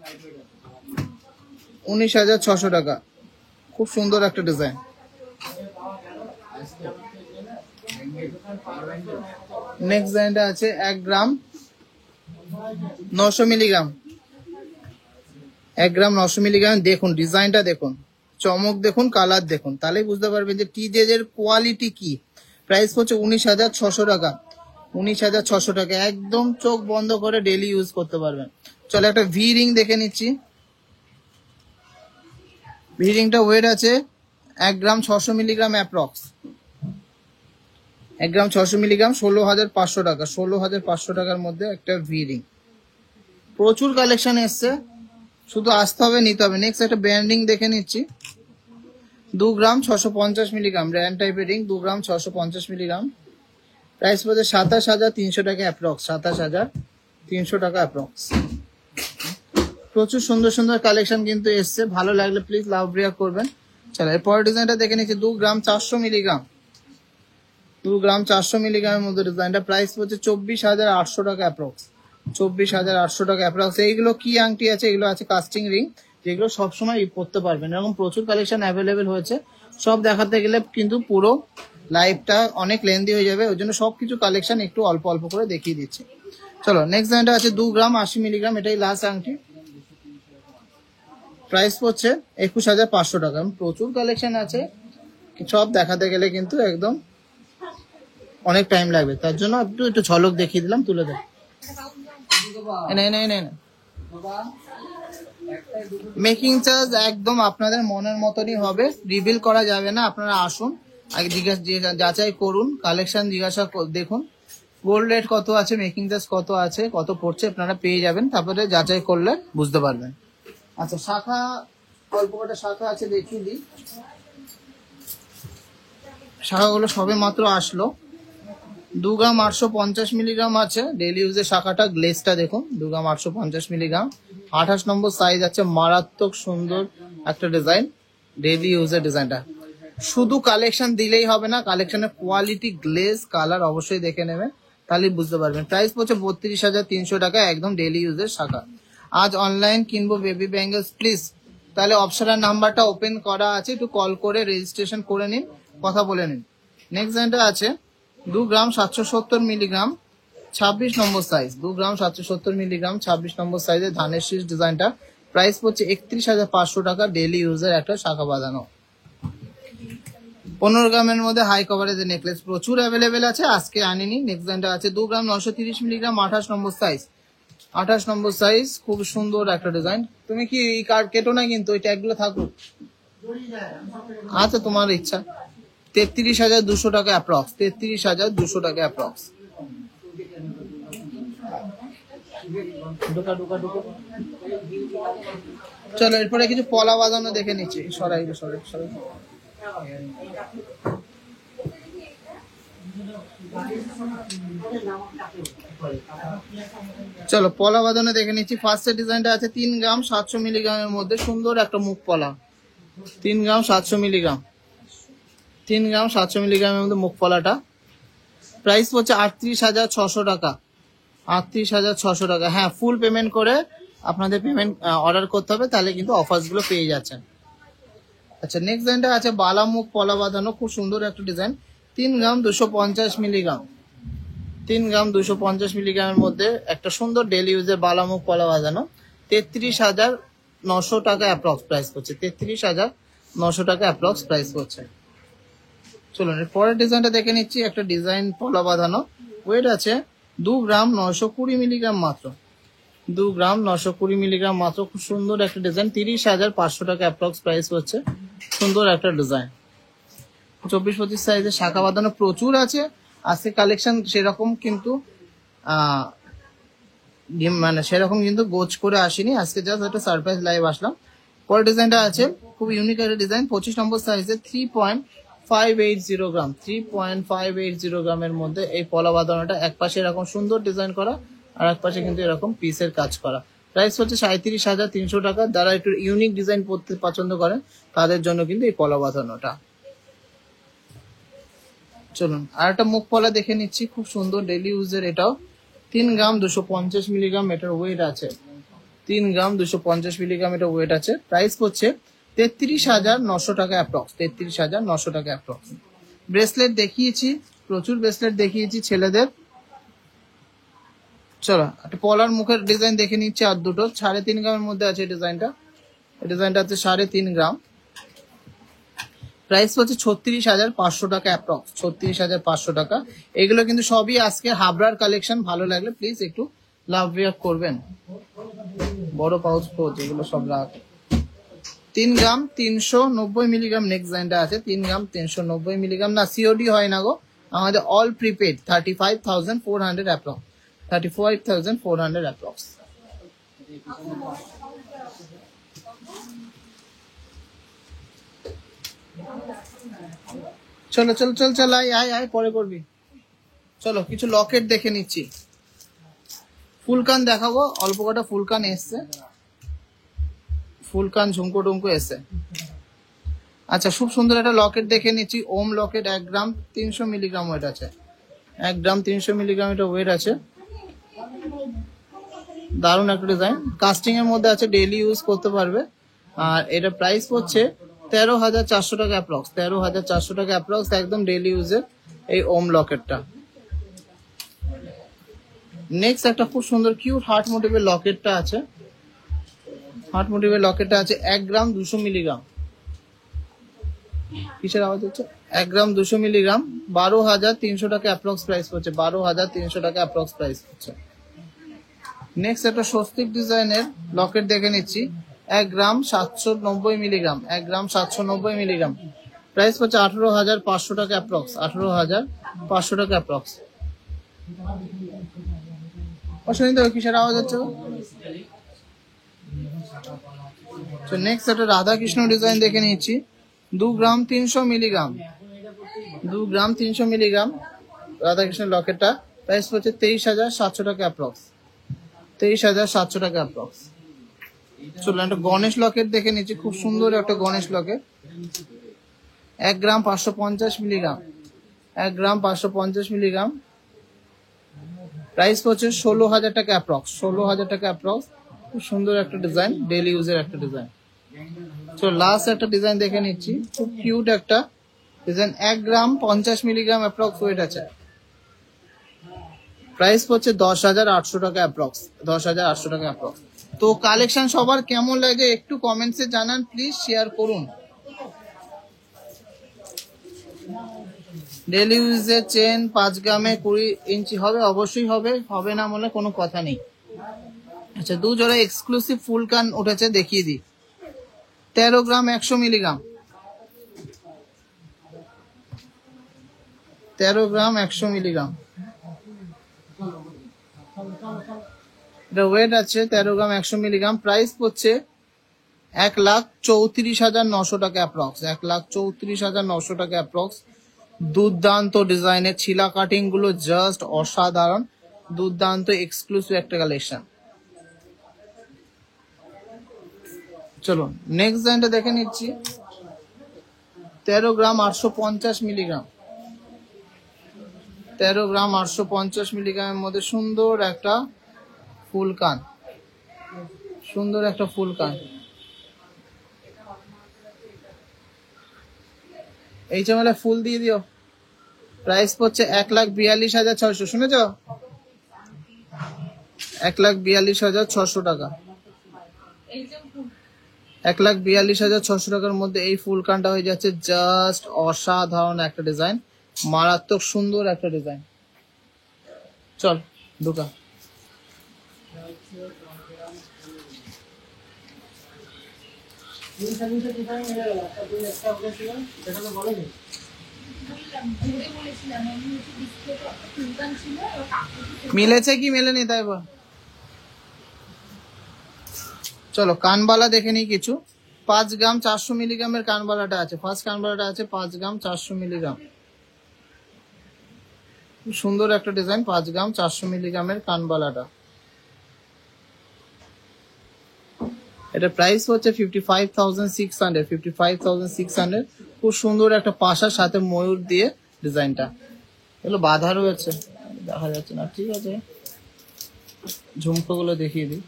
19,600 টাকা। খুব সুন্দর একটা ডিজাইন। নেক্সট ডিজাইনটা আছে 1 গ্রাম 900 মিলিগ্রাম, 1 গ্রাম 900 মিলিগ্রাম। দেখুন ডিজাইনটা দেখুন, চমক দেখুন, কালার দেখুন, তাহলেই বুঝতে পারবেন যে টিজেজ এর কোয়ালিটি কি। প্রাইস হচ্ছে 19,600 টাকা। 19,600 টাকা, একদম চোখ বন্ধ করে ডেইলি ইউজ করতে পারবেন। চলো একটা ভি রিং দেখে নিচ্ছি। ভি রিংটা ওয়েট আছে 1 গ্রাম 600 মিলিগ্রাম অ্যাপ্রক্স। 1 গ্রাম 600 মিলিগ্রাম 16,500 টাকা, 16,500 টাকার মধ্যে একটা ভি রিং। প্রচুর কালেকশন এসছে, শুধু আসতে হবে, নিতে হবে। নেক্সট একটা ব্যান্ড রিং দেখে নিচ্ছি, 2 গ্রাম 650 মিলিগ্রাম র্যান টাইপের রিং, 2 গ্রাম 650 মিলিগ্রাম। প্রাইস পড়ছে 27,300 টাকা অ্যাপ্রক্স, 27,300 টাকা অ্যাপ্রক্স। প্রচুর সুন্দর সুন্দর কালেকশন কিন্তু এসছে, ভালো লাগলে প্লিজ লাভ রিয়াক্ট করবেন। চলো এরপর ডিজাইনটা দেখে নিচ্ছি, 2 গ্রাম 400 মিলিগ্রাম, 2 গ্রাম 400 মিলিগ্রামের মধ্যে ডিজাইনটা। প্রাইস পড়ছে 24,800 টাকা অ্যাপ্রক্স, 24,800 টাকা অ্যাপ্রক্স। এইগুলো কি আংটি আছে, এগুলো আছে কাস্টিং রিং, যেগুলো সবসময় পরতে পারবেন। এরকম প্রচুর কালেকশন অ্যাভেলেবেল হয়েছে, সব দেখাতে গেলে কিন্তু পুরো লাইভটা অনেক লেন্দি হয়ে যাবে, ওই জন্য সবকিছু কালেকশন একটু অল্প অল্প করে দেখিয়ে দিচ্ছি। চলো নেক্সট ডিজাইনটা আছে 2 গ্রাম 80 মিলিগ্রাম, এটাই লাস্ট আংটি। প্রাইস পড়ছে 21,500 টাকা। প্রচুর কালেকশন আছে, সব দেখাতে গেলে কিন্তু একদম অনেক টাইম লাগবে, তার জন্য একটু ঝলক দেখিয়ে দিলাম, তুলে দেব। মেকিং চার্জ একদম আপনাদের মনের মতনই হবে, রিভিল করা যাবে না। আপনারা আসুন, আগে যাচাই করুন, কালেকশন জিজ্ঞাসা দেখুন, গোল্ড রেট কত আছে, মেকিং চার্জ কত আছে, কত পড়ছে, আপনারা পেয়ে যাবেন, তারপরে যাচাই করলে বুঝতে পারবেন। আচ্ছা শাখা, অল্প কটা শাখা আছে দেখিয়ে দিই। শাখাগুলো সবে মাত্র আসলো। 2 গ্রাম 850 মিলিগ্রাম আছে ডেইলি ইউজের শাখাটা, গ্লেজটা দেখুন, 2 গ্রাম 850 মিলিগ্রাম, 28 নম্বর সাইজ আছে। মারাত্মক সুন্দর একটা ডিজাইন, ডেইলি ইউজের ডিজাইনটা। শুধু কালেকশন দিলেই হবে না, কালেকশনের কোয়ালিটি, গ্লেজ, কালার অবশ্যই দেখে নেবেন, তাহলে বুঝতে পারবেন। প্রাইস পড়ছে 32,300 টাকা, একদম ডেইলি ইউজের শাখা। আজ অনলাইন কিনবো বেবি ব্যাঙ্গলস, প্লিজ তাহলে অপশনের নাম্বারটা ওপেন করা আছে, একটু কল করে রেজিস্ট্রেশন করে নিন, কথা বলে নিন। নেক্সট ডিজাইনটা আছে 2 গ্রাম 770 মিলিগ্রাম, 26 নম্বর সাইজ, 2 গ্রাম 770 মিলিগ্রাম 26 নম্বর সাইজের ধানের শীষ ডিজাইনটা। প্রাইস পড়ছে 31,500 টাকা, ডেইলি ইউজের একটা শাখা বাঁধানো। 15 গ্রামের মধ্যে হাই কভারেজের নেকলেস প্রচুর অ্যাভেলেবেল আছে, আজকে আনিনি। নেক্সট ডিজাইনটা আছে 2 গ্রাম 930 মিলিগ্রাম, 28 নম্বর সাইজ, 28 নম্বর সাইজ, খুব সুন্দর একটা ডিজাইন। তুমি কি এই কার্ড কেটো না, কিন্তু ওই ট্যাগগুলো থাকুক, আচ্ছা তোমার ইচ্ছা। 33,200 টাকা অ্যাপ্রক্স, 33,200 টাকা অ্যাপ্রক্স। চলো এরপরে কিছু পলা বাঁধানো দেখে নিচ্ছি, সরাই সরাই সরাই। চলো পলা বাঁধানো দেখে নিচ্ছি। ফার্স্টের ডিজাইনটা আছে 3 গ্রাম 700 মিলিগ্রামের মধ্যে, সুন্দর একটা মুখ পলা, 3 গ্রাম 700 মিলিগ্রাম, 3 গ্রাম 700 মিলিগ্রামের মধ্যে মুখ পলাটা। প্রাইস হচ্ছে 38,600 টাকা, 38,600 টাকা। হ্যাঁ, ফুল পেমেন্ট করে আপনাদের পেমেন্ট অর্ডার করতে হবে, তাহলে কিন্তু অফার্স গুলো পেয়ে যাচ্ছেন। আচ্ছা নেক্সট ডিজাইনটা আছে বালা মুখ পলা বাঁধানো, খুব সুন্দর একটা ডিজাইন, 3 গ্রাম 250 মিলিগ্রাম, 3 গ্রাম 250 মিলিগ্রামের মধ্যে একটা সুন্দর ডেইলি ইউজের বালামুখ পলা বাঁধানো। 33,900 টাকা অ্যাপ্রক্স প্রাইস করছে, 33,900 টাকা অ্যাপ্রক্স প্রাইস করছে। চলুন এর পরের ডিজাইনটা দেখে নিচ্ছি, একটা ডিজাইন পলা বাঁধানো, ওয়েট আছে 2 গ্রাম 920 মিলিগ্রাম মাত্র, 2 গ্রাম 920 মিলিগ্রাম মাত্র। খুব সুন্দর একটা ডিজাইন, 30,500 টাকা অ্যাপ্রক্স প্রাইস হচ্ছে। সুন্দর একটা ডিজাইন, 24-25 সাইজের শাখা বাঁধানো প্রচুর আছে। আজকে কালেকশন সেরকম কিন্তু মানে সেরকম কিন্তু গোছ করে আসেনি, আজকে জাস্ট একটা সারপ্রাইজ লাইভ আসলাম। পরের ডিজাইনটা আছে খুব ইউনিক একটা ডিজাইন, 25 নম্বর সাইজে, 3.580 গ্রাম, 3.580 গ্রামের মধ্যে এই পলা বাঁধানোটা। এক পাশে এরকম সুন্দর ডিজাইন করা, আর এক পাশে কিন্তু এরকম পিসের কাজ করা। প্রাইস হচ্ছে 37,300 টাকা। যারা একটু ইউনিক ডিজাইন পড়তে পছন্দ করেন তাদের জন্য কিন্তু এই পলা বাঁধানোটা। চলুন আর একটা মুখ পলা দেখে নিচ্ছি, খুব সুন্দর ডেইলি ইউজের, এটাও 3 গ্রাম 250 মিলিগ্রাম এটার ওয়েট আছে, 3 গ্রাম 250 মিলিগ্রাম এটা ওয়েট আছে। প্রাইস হচ্ছে 33,900 টাকা অ্যাপ্রক্স, 33,900 টাকা অ্যাপ্রক্স। ব্রেসলেট দেখিয়েছি, প্রচুর ব্রেসলেট দেখিয়েছি ছেলেদের। চলো একটা পলার মুখের ডিজাইন দেখে নিচ্ছি, আর দুটো 3.5 গ্রামের মধ্যে আছে ডিজাইনটা, ডিজাইনটা আছে 3.5 গ্রাম। প্রাইস হচ্ছে 36,500 টাকা অ্যাপ্রক্স, 36,500 টাকা। এগুলো কিন্তু সবই আজকে হাবড়ার কালেকশন, ভালো লাগলে প্লিজ একটু লাভ রিয়াক্ট করবেন। বড় পাউচ পোজ এগুলো সব রাখ। 3 গ্রাম 390 মিলিগ্রাম নেক্সট ডিজাইনটা আছে, 3 গ্রাম 390 মিলিগ্রাম। না সিওডি হয় না গো, আমাদের অল প্রিপেড 35,400 অ্যাপ্রক্স, 35,400 অ্যাপ্রক্স। চলো চল চল চল, আয় আয় আয়, পরে করবি। চলো কিছু লকেট দেখে নিচ্ছি। ফুলকান দেখাবো, অল্প কটা ফুলকান এসছে, ফুলকান ঝুমকো টুমকো এসছে। আচ্ছা, খুব সুন্দর একটা লকেট দেখে নিচ্ছি। ওম লকেট, 1 গ্রাম 300 মিলিগ্রাম ওয়েট আছে, 1 গ্রাম 300 মিলিগ্রাম এটা ওয়েট আছে। দারুণ একটা ডিজাইন, কাস্টিং এর মধ্যে আছে, ডেইলি ইউজ করতে পারবে। আর এটা প্রাইস পড়ছে 13,400 টাকা অ্যাপ্রক্স, 13,400 টাকা অ্যাপ্রক্স, একদম ডেইলি ইউজের এই ওম লকেটটা। নেক্সট একটা খুব সুন্দর কিউট হার্ট মোটিভের লকেটটা আছে, হার্ট মোটিভের লকেটটা আছে 1 গ্রাম 200 মিলিগ্রাম। কিসের আওয়াজ হচ্ছে? 1 গ্রাম 200 মিলিগ্রাম, 12,300 টাকা অ্যাপ্রক্স প্রাইস পড়ছে, 12,300 টাকা অ্যাপ্রক্স প্রাইস পড়ছে। নেক্সট একটা স্বস্তিক ডিজাইনের লকেট দেখে নিচ্ছি, 1 গ্রাম 790 মিলিগ্রাম, 1 গ্রাম 790 মিলিগ্রাম, প্রাইস পড়ছে 18,500 টাকা অ্যাপ্রক্স, 18,500 টাকা অ্যাপ্রক্স। অসুবিধা কিসের আওয়াজ হচ্ছে? নেক্সট একটা রাধাকৃষ্ণ ডিজাইন দেখে নিচ্ছি, 2 গ্রাম 300 মিলিগ্রাম, 2 গ্রাম 300 মিলিগ্রাম রাধাকৃষ্ণ লকেটটা, প্রাইস পড়ছে 23,700 টাকা অ্যাপ্রক্স, 23,700 টাকা অ্যাপ্রক্স। চলো একটা গণেশ লকেট দেখে নিচ্ছি, খুব সুন্দর একটা গণেশ লকেট, 1 গ্রাম 550 মিলিগ্রাম, 1 গ্রাম 550 মিলিগ্রাম, প্রাইস পড়ছে 16,000 টাকা অ্যাপ্রক্স, 16,000 টাকা অ্যাপ্রক্স। খুব সুন্দর একটা ডিজাইন, ডেইলি ইউজের একটা ডিজাইন। তো লাস্ট একটা ডিজাইন দেখে নিচ্ছি, খুব কিউট একটা ডিজাইন, 1 গ্রাম 50 মিলিগ্রাম অ্যাপ্রক্স ওয়েট আছে, প্রাইস পড়ছে 10,800 টাকা অ্যাপ্রক্স, 10,800 টাকা অ্যাপ্রক্স। তো কালেকশন সবার কেমন লাগে একটু কমেন্টসে জানান প্লিজ, শেয়ার করুন। ডেইলি ইউজের চেন 5 গ্রামে 20 ইঞ্চি হবে, অবশ্যই হবে, হবে না বলে কোনো কথা নেই। আচ্ছা, 2 জোড়া এক্সক্লুসিভ ফুল কান উঠেছে, দেখিয়ে দিই। 13 গ্রাম 100 মিলিগ্রাম, 13 গ্রাম 100 মিলিগ্রাম, এটা ওয়েট আছে 13 গ্রাম 100 মিলিগ্রাম, প্রাইস পড়ছে 1,34,900 টাকা অ্যাপ্রক্স, 1,34,900 টাকা অ্যাপ্রক্স। দুর্দান্ত ডিজাইনের ছিলা কাটিং গুলো জাস্ট অসাধারণ, দুর্দান্ত এক্সক্লুসিভ একটা কালেকশন। চলো নেক্সট ডিজাইনটা দেখে নিচ্ছি, 13 গ্রাম 850 মিলিগ্রাম, 13 গ্রাম 850 মিলিগ্রামের মধ্যে সুন্দর একটা ফুল কান, সুন্দর একটা ফুল কান। এই চামেলা ফুল দিয়ে দিও, প্রাইস পড়ছে 1,42,600, শুনেছ? 1,42,600 টাকা, 1,42,600 টাকার মধ্যে এই ফুল কানটা হয়ে যাচ্ছে জাস্ট অসাধারণ একটা ডিজাইন, মারাত্মক সুন্দর একটা ডিজাইন। চল ঢুকা। মিলেছে কি মেলেনি তাই বল। চলো কানবালা দেখে নিই কিছু, 5 গ্রাম 400 মিলিগ্রামের কানবালাটা আছে, ফার্স্ট কানবালাটা আছে 5 গ্রাম 400 মিলিগ্রাম, সুন্দর একটা ডিজাইন, 5 গ্রাম 400 মিলিগ্রামের কানবালাটা। এটা প্রাইস হচ্ছে 55,600, 55,600। খুব সুন্দর একটা পাশার সাথে ময়ূর দিয়ে ডিজাইনটা, এগুলো বাঁধা রয়েছে, দেখা যাচ্ছে না, ঠিক আছে। ঝুমকো গুলো দেখিয়ে দিই,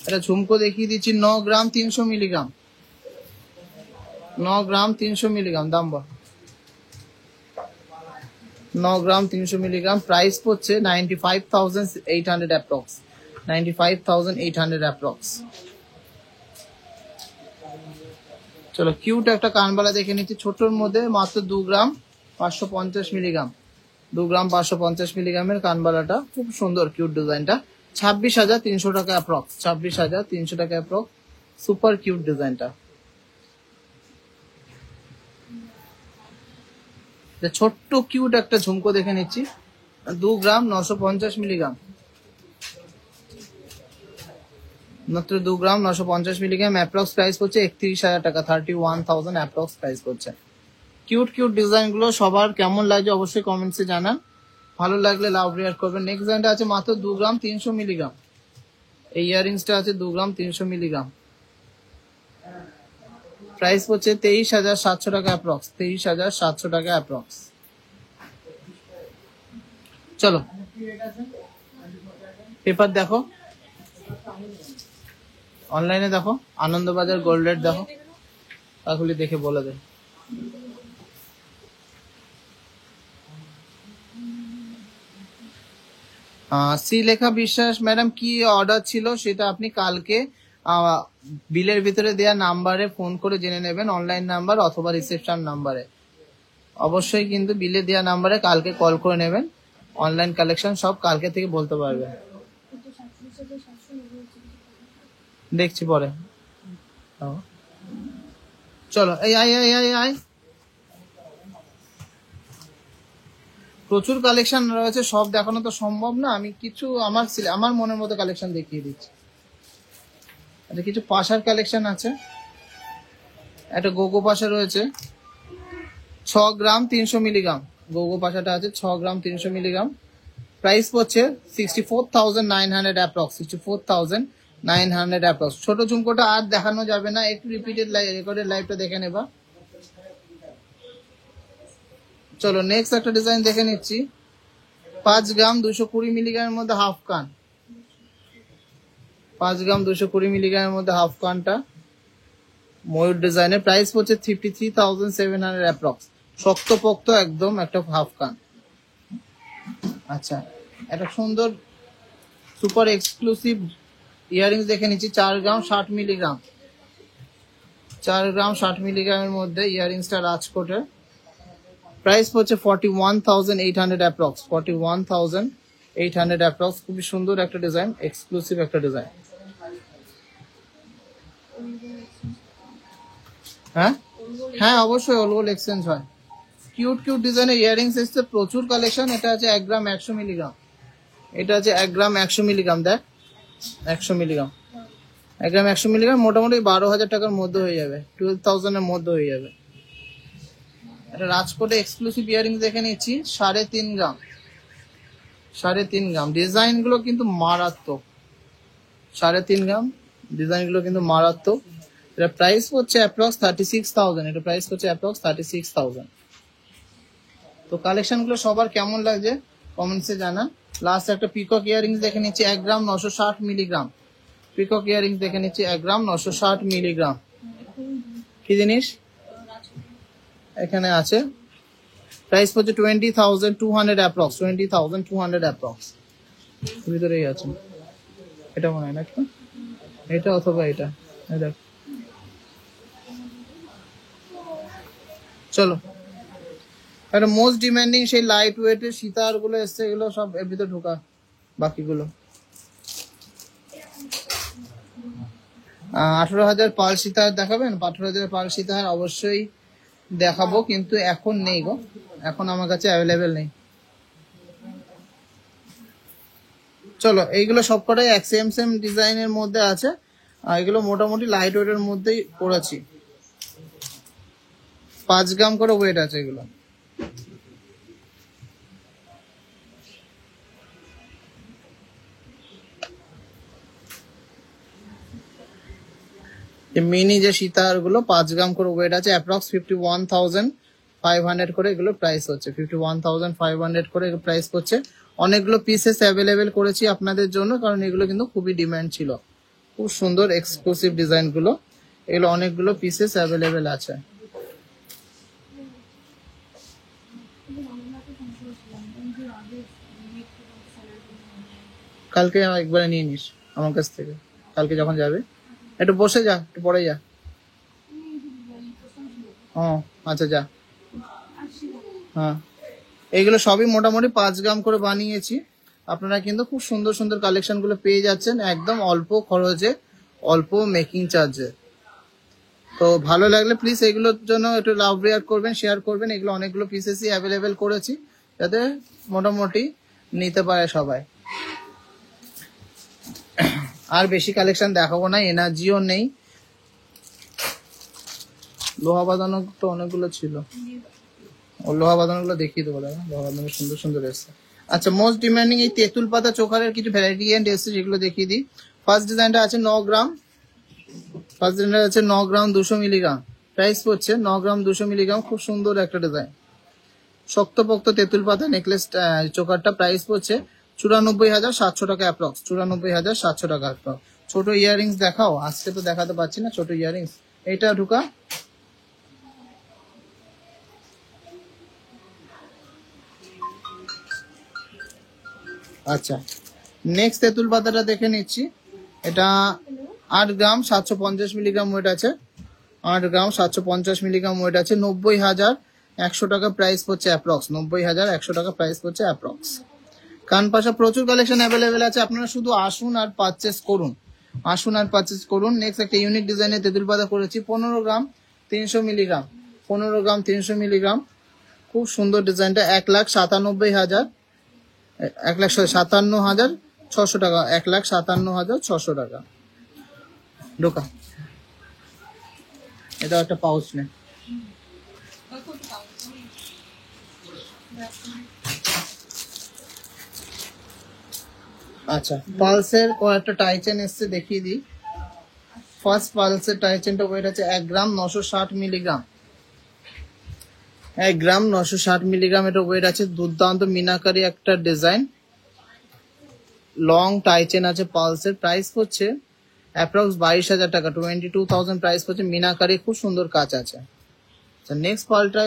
এটা ঝুমকো দেখিয়ে দিচ্ছি, 9 গ্রাম 300 মিলিগ্রাম, 9 গ্রাম 300 মিলিগ্রাম, দাম বল। 9 গ্রাম 300 মিলিগ্রাম, প্রাইস পড়ছে 95,800 অ্যাপ্রক্স, 95,800 অ্যাপ্রক্স। চলো কিউট একটা কানবালা দেখে নিচ্ছি, ছোটর মধ্যে মাত্র 2 গ্রাম 550 মিলিগ্রাম, 2 গ্রাম 550 মিলিগ্রামের কানবালাটা, খুব সুন্দর কিউট ডিজাইনটা, 26,300 টাকা অ্যাপ্রক্স, 26,300 টাকা অ্যাপ্রক্স, সুপার কিউট ডিজাইনটা। এটা ছোট্ট কিউট একটা ঝুমকো দেখে নিচ্ছি, 2 গ্রাম 950 মিলিগ্রাম, মাত্র 2 গ্রাম 950 মিলিগ্রাম। অ্যাপ্রক্স প্রাইস পড়ছে 31,000 টাকা, 31,000 অ্যাপ্রক্স প্রাইস পড়ছে। কিউট কিউট ডিজাইন গুলো সবার কেমন লাগছে অবশ্যই কমেন্টসে জানান, ভালো লাগলে লাভ রিয়াক্ট করবেন। নেক্সট ডিজাইনটা আছে মাত্র 2 গ্রাম 300 মিলিগ্রাম, এই ইয়ারিংসটা আছে 2 গ্রাম 300 মিলিগ্রাম, প্রাইস পড়ছে 23,700 টাকা অ্যাপ্রক্স, 23,700 টাকা অ্যাপ্রক্স। চলো পেপার দেখো, অনলাইনে দেখো, আনন্দবাজার গোল্ড রেট দেখো, তাহলে দেখে বলে দেয়। শ্রীলেখা বিশ্বাস ম্যাডাম, কি অর্ডার ছিল সেটা আপনি কালকে বিলের ভিতরে দেওয়া নাম্বারে ফোন করে জেনে নেবেন, অনলাইন নাম্বার অথবা রিসেপশন নাম্বারে। অবশ্যই কিন্তু বিলে দেওয়া নাম্বারে কালকে কল করে নেবেন, অনলাইন কালেকশন সব কালকে থেকে বলতে পারবেন। দেখছি পরে। চলো এই আই আই আই আই, প্রচুর কালেকশন রয়েছে, সব দেখানো তো সম্ভব না, আমি কিছু আমার মনের মতো কালেকশন দেখিয়ে দিচ্ছি। আচ্ছা, কিছু পাশার কালেকশন আছে, একটা গোগো পাশা রয়েছে 6 গ্রাম 300 মিলিগ্রাম, গোগো পাশাটা আছে 6 গ্রাম 300 মিলিগ্রাম, প্রাইস পড়ছে 64,900 অ্যাপ্রক্স, 64,900 অ্যাপ্রক্স। ছোট ঝুমকোটা আর দেখানো যাবে না, একটু রিপিটেড রেকর্ডেড লাইভটা দেখে নেবা। চলো নেক্সট একটা ডিজাইন দেখে নিচ্ছি, 5 গ্রাম 220 মিলিগ্রামের মধ্যে হাফ কান, 5 গ্রাম 220 মিলিগ্রামের মধ্যে হাফ কানটা ময়ূর ডিজাইনের, প্রাইস পড়ছে 53,700 অ্যাপ্রক্স, শক্তপোক্ত একদম একটা হাফ কান। আচ্ছা, একটা সুন্দর সুপার এক্সক্লুসিভ ইয়ারিংস দেখে নিচ্ছি, 4 গ্রাম 60 মিলিগ্রাম, 4 গ্রাম 60 মিলিগ্রামের মধ্যে ইয়ারিংসটা রাজকোটের, প্রাইস পড়ছে 41,800 অ্যাপ্রক্স, 41,800 অ্যাপ্রক্স। খুবই সুন্দর একটা ডিজাইন, এক্সক্লুসিভ একটা ডিজাইন। হ্যাঁ হ্যাঁ অবশ্যই অলগোল এক্সচেঞ্জ হয়। কিউট কিউট ডিজাইনের ইয়ারিংস এসছে, প্রচুর কালেকশন। এটা আছে 1 গ্রাম 100 মিলিগ্রাম, এটা আছে 1 গ্রাম 100 মিলিগ্রাম, দেখ 100 মিলিগ্রাম, 1 গ্রাম 100 মিলিগ্রাম মোটামুটি 12,000 টাকার মধ্যে হয়ে যাবে, 12,000 এর মধ্যে হয়ে যাবে। এটা রাজকোটে এক্সক্লুসিভ ইয়ারিংস দেখে নিচ্ছি, 3.5 গ্রাম, 3.5 গ্রাম। ডিজাইন গুলো কিন্তু মারাত্মক, 3.5 গ্রাম ডিজাইন গুলো কিন্তু মারাত্মক। এটা প্রাইস হচ্ছে অ্যাপ্রক্স 36,000, এটা প্রাইস হচ্ছে অ্যাপ্রক্স 36,000। তো কালেকশন গুলো সবার কেমন লাগছে কমেন্টসে জানান। লাস্ট একটা পিকক ইয়ারিংস দেখে নিচ্ছি, 1 গ্রাম 960 মিলিগ্রাম, পিকক ইয়ারিংস দেখে নিচ্ছি 1 গ্রাম 960 মিলিগ্রাম। কি জিনিস এখানে আছে, প্রাইস পড়ছে 20,200 অ্যাপ্রক্স, 20,200 অ্যাপ্রক্স। ভিতরেই আছে, এটা মনে হয় না, এটা অথবা এটা, দেখ। চলো একটা মোস্ট ডিমান্ডিং সেই লাইট ওয়েটের সীতার গুলো এসছে, এগুলো সব এর ভিতরে ঢোকা, বাকিগুলো 18,000 পাল সীতার দেখাবেন, 18,000 পাল সীতার অবশ্যই দেখাবো, কিন্তু এখন নেই গো, এখন আমার কাছে অ্যাভেলেবেল নেই। চলো এইগুলো সব কটাই এক সেম সেম ডিজাইনের মধ্যে আছে, আর এগুলো মোটামুটি লাইট ওয়েটের মধ্যেই পড়েছি, 5 গ্রাম করে ওয়েট আছে এগুলো। মিনি যে সীতার গুলো 5 গ্রাম করে ওয়েট আছে, অ্যাপ্রক্স 51,500 করে এগুলো প্রাইস হচ্ছে, 51,500 করে প্রাইস করছে। অনেকগুলো পিসেস অ্যাভেলেবেল করেছি আপনাদের জন্য, কারণ এগুলো কিন্তু খুবই ডিমান্ড ছিল, খুব সুন্দর এক্সক্লুসিভ ডিজাইন গুলো, এগুলো অনেকগুলো পিসেস অ্যাভেলেবেল আছে। কালকে একবারে নিয়ে নিস আমার কাছ থেকে, কালকে যখন যাবে একটু বসে যা, একটু পরে যা। ও আচ্ছা যা। হ্যাঁ এইগুলো সবই মোটামুটি 5 গ্রাম করে বানিয়েছি, আপনারা কিন্তু খুব সুন্দর সুন্দর কালেকশন গুলো পেয়ে যাচ্ছেন একদম অল্প খরচে, অল্প মেকিং চার্জে। তো ভালো লাগলে প্লিজ এগুলোর জন্য একটু লাভ রিয়াক্ট করবেন, শেয়ার করবেন। এগুলো অনেকগুলো পিসেসই অ্যাভেলেবেল করেছি যাতে মোটামুটি নিতে পারে সবাই। আর বেশি কালেকশন দেখাবো না, এনার্জিও নেই। লোহা বাঁধানো তো অনেকগুলো ছিল, ও লোহা বাঁধানো গুলো দেখিয়ে দেবো। দেখো লোহা বাঁধানো সুন্দর সুন্দর এসছে। আচ্ছা, মোস্ট ডিমান্ডিং এই তেঁতুল পাতা চোকারের কিছু ভ্যারিয়েন্ট এসছে, যেগুলো দেখিয়ে দিই। ফার্স্ট ডিজাইনটা আছে 9 গ্রাম, ফার্স্ট ডিজাইনটা আছে 9 গ্রাম 200 মিলিগ্রাম। প্রাইস পড়ছে 9 গ্রাম 200 মিলিগ্রাম। খুব সুন্দর একটা ডিজাইন, শক্তপোক্ত তেঁতুল পাতা নেকলেস চোকারটা। প্রাইস পড়ছে 94,700 টাকা অ্যাপ্রক্স, 94,700 টাকা অ্যাপ্রক্স। ছোট ইয়াররিংস দেখাও, আজকে তো দেখাতে পারছি না ছোট ইয়াররিংস। এইটা ঢুকা, আচ্ছা নেক্সট তেঁতুল পাতাটা দেখে নিচ্ছি। এটা 8 গ্রাম 750 মিলিগ্রাম ওয়েট আছে, 8 গ্রাম 750 মিলিগ্রাম ওয়েট আছে। 90,100 টাকা প্রাইস পড়ছে অ্যাপ্রক্স, 90,100 টাকা প্রাইস পড়ছে অ্যাপ্রক্স। কানপাশা প্রচুর কালেকশন অ্যাভেলেবেল আছে, আপনারা শুধু আসুন আর পারচেস করুন, আসুন আর পারচেস করুন। নেক্সট একটা ইউনিক ডিজাইনের তেঁতুল পাতা করেছি 15 গ্রাম 300 মিলিগ্রাম, 15 গ্রাম 300 মিলিগ্রাম। খুব সুন্দর ডিজাইনটা। 1,97,000, 1,57,600 টাকা, 1,57,600 টাকা। ঢোকা, এটা একটা পাউচ নেই। আচ্ছা, পালসের কয়েকটা টাইচেন এসছে, দেখিয়ে দিই। ফার্স্ট পালসের টাইচেনটা ওয়েট আছে 1 গ্রাম 960 মিলিগ্রাম, 1 গ্রাম 960 মিলিগ্রাম এটা ওয়েট আছে। দুর্দান্ত মিনাকারি একটা ডিজাইন, লং টাইচেন আছে পালসের। প্রাইস পড়ছে অ্যাপ্রক্স 22,000 টাকা, 22,000 প্রাইস পড়ছে। মিনাকারি খুব সুন্দর কাজ আছে। নেক্সট পালটা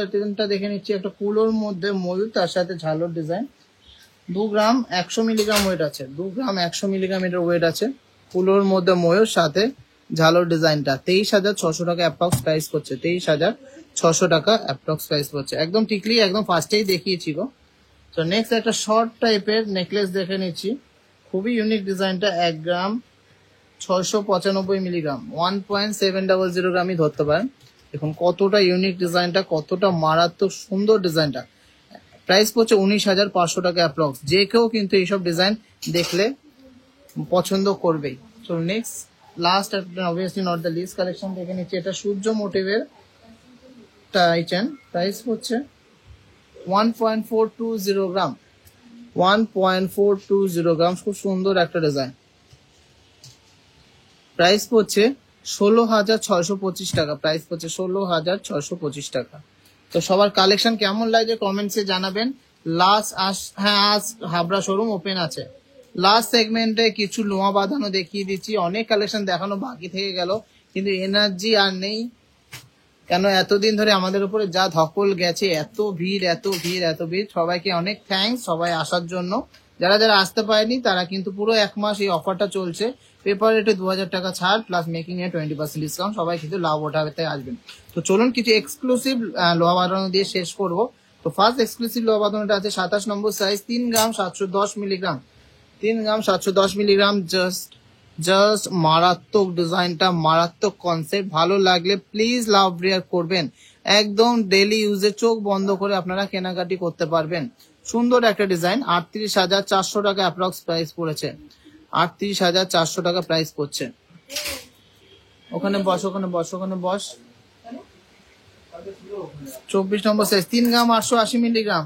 দেখে নিচ্ছি, একটা কুলোর মধ্যে ময়ূর, তার সাথে ঝালোর ডিজাইন। 2 গ্রাম 100 মিলিগ্রাম ওয়েট আছে, 2 গ্রাম 100 মিলিগ্রাম এটার ওয়েট আছে। কুলোর মধ্যে ময়ূর সাথে ঝালোর ডিজাইনটা। 23,600 টাকা অ্যাপ্রক্স প্রাইস করছে, 23,600 টাকা অ্যাপ্রক্স প্রাইস করছে। একদম টিকলি, একদম ফার্স্টেই দেখিয়েছি গো। তো নেক্সট একটা শর্ট টাইপের নেকলেস দেখে নিচ্ছি, খুবই ইউনিক ডিজাইনটা। 1 গ্রাম 695 মিলিগ্রাম, 1.700 গ্রামই ধরতে পারেন। দেখুন কতটা ইউনিক ডিজাইনটা, কতটা মারাত্মক সুন্দর ডিজাইনটা। প্রাইস পড়ছে 19,500 টাকা অ্যাপ্রক্স। যে কেউ কিন্তু এইসব ডিজাইন দেখলে পছন্দ করবেই। তো next last obviously not the least collection দেখে নিচ্ছি। এটা সূর্য মোটিভের টাইচেন। প্রাইস পড়ছে 1.420 গ্রাম, 1.420 গ্রাম। খুব সুন্দর একটা ডিজাইন। প্রাইস পড়ছে 16,625 টাকা, প্রাইস পড়ছে 16,625 টাকা। তো সবার কালেকশন কেমন লাগে কমেন্টসে জানাবেন। লাস্ট হ্যাঁ, আজ হাবড়া শোরুম ওপেন আছে। লাস্ট সেগমেন্টে কিছু লোহা বাঁধানো দেখিয়ে দিচ্ছি। অনেক কালেকশন দেখানো বাকি থেকে গেল, কিন্তু এনার্জি আর নেই। কেন এতদিন ধরে আমাদের উপরে যা ধকল গেছে, এত ভিড় এত ভিড় এত ভিড়। সবাইকে অনেক থ্যাঙ্কস সবাই আসার জন্য। যারা যারা আসতে পারেনি তারা কিন্তু পুরো 1 মাস এই অফারটা চলছে। পেপার রেটে 2,000 টাকা ছাড় প্লাস মেকিং এ 20% ডিসকাউন্ট। সবাই কিন্তু লাভ ওঠাতে আসবেন। তো চলুন কিছু এক্সক্লুসিভ লোহা বাঁধানো দিয়ে শেষ করবো। তো ফার্স্ট এক্সক্লুসিভ লোহা বাঁধানোটা আছে 27 নম্বর সাইজ, 3 গ্রাম 710 মিলিগ্রাম, 3 গ্রাম 710 মিলিগ্রাম। জাস্ট মারাত্মক ডিজাইনটা, মারাত্মক কনসেপ্ট। ভালো লাগলে প্লিজ লাভ রিয়াক্ট করবেন। একদম ডেলি ইউজে চোখ বন্ধ করে আপনারা কেনাকাটি করতে পারবেন। সুন্দর একটা ডিজাইন। 38,400 টাকা অ্যাপ্রক্স প্রাইস পড়েছে, 38,400 টাকা প্রাইস পড়ছে। ওখানে বস, ওখানে বস, ওখানে বস। 24 নম্বর সাইজ, 3 গ্রাম 880 মিলিগ্রাম,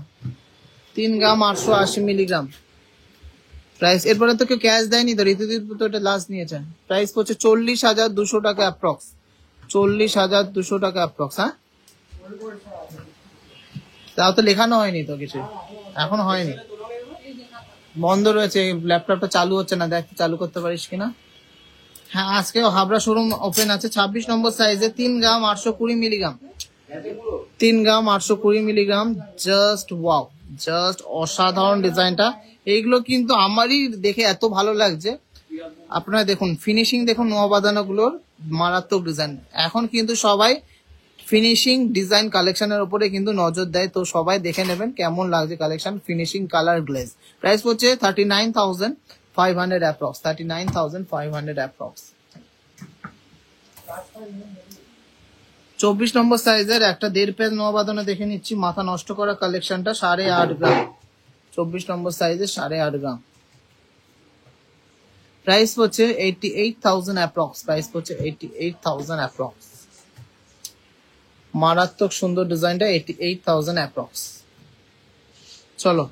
3 গ্রাম 880 মিলিগ্রাম প্রাইস। এরপরে তো কেউ ক্যাশ দেয়নি তো, ঋতুদীপ তো এটা লাস্ট নিয়েছে। প্রাইস পড়ছে 40,200 টাকা অ্যাপ্রক্স, 40,200 টাকা অ্যাপ্রক্স। হ্যাঁ, তাও তো লেখানো হয়নি তো কিছু, এখন হয়নি, বন্ধ রয়েছে। ল্যাপটপটা চালু হচ্ছে না, দেখ চালু করতে পারিস কিনা। হ্যাঁ, আজকে হাবড়া শোরুম ওপেন আছে। 26 নম্বর সাইজে 3 গ্রাম 820 মিলিগ্রাম, 3 গ্রাম 820 মিলিগ্রাম। জাস্ট ওয়াও, জাস্ট অসাধারণ ডিজাইনটা। এইগুলো কিন্তু আমারই দেখে এত ভালো লাগছে। আপনারা দেখুন ফিনিশিং, দেখুন নোয়া বাঁধানো গুলোর মারাত্মক ডিজাইন। এখন কিন্তু সবাই ফিনিশিং ডিজাইন কালেকশনের উপরে কিন্তু নজর দেয়। তো সবাই দেখে নেবেন কেমন লাগছে collection, finishing, colour, glaze. Price পড়ছে 39,500 অ্যাপ্রক্স, 39,500 অ্যাপ্রক্স। 24 নম্বর সাইজের একটা 1.5 পেজ নোয়াবাদনে দেখে নিচ্ছি, মাথা নষ্ট করা কালেকশনটা, 8.5 গ্রাম, 24 নম্বর সাইজের 8.5 গ্রাম। প্রাইস হচ্ছে 88,000 অ্যাপ্রক্স, প্রাইস হচ্ছে 88,000 অ্যাপ্রক্স। মারাত্মক সুন্দর ডিজাইনটা, 88,000 অ্যাপ্রক্স। চলো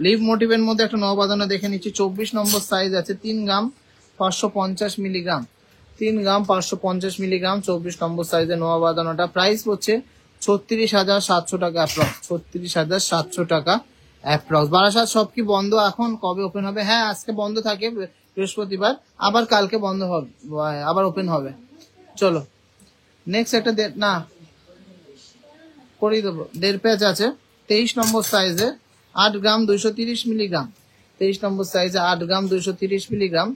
লিভ মোটিভের মধ্যে একটা নবাদনা দেখে নিচ্ছি, 24 নম্বর সাইজ আছে, 3 গ্রাম 550 মিলিগ্রাম, 3 গ্রাম 550 মিলিগ্রাম, 24 নম্বর সাইজের নবাদনাটা। প্রাইস হচ্ছে 36,700 টাকা অ্যাপ্রক্স, 36,700 টাকা অ্যাপ্রক্স। বারাসাত সব কি বন্ধ এখন? কবে ওপেন হবে? হ্যাঁ আজকে বন্ধ থাকে বৃহস্পতিবার, আবার কালকে বন্ধ হবে, আবার ওপেন হবে। চলো নেক্সট একটা না করিয়ে দেবো, 1.5 পেজ আছে, 23 নম্বর সাইজে, 8 গ্রাম 230 মিলিগ্রাম, 23 নম্বর সাইজে 8 গ্রাম 230 মিলিগ্রাম।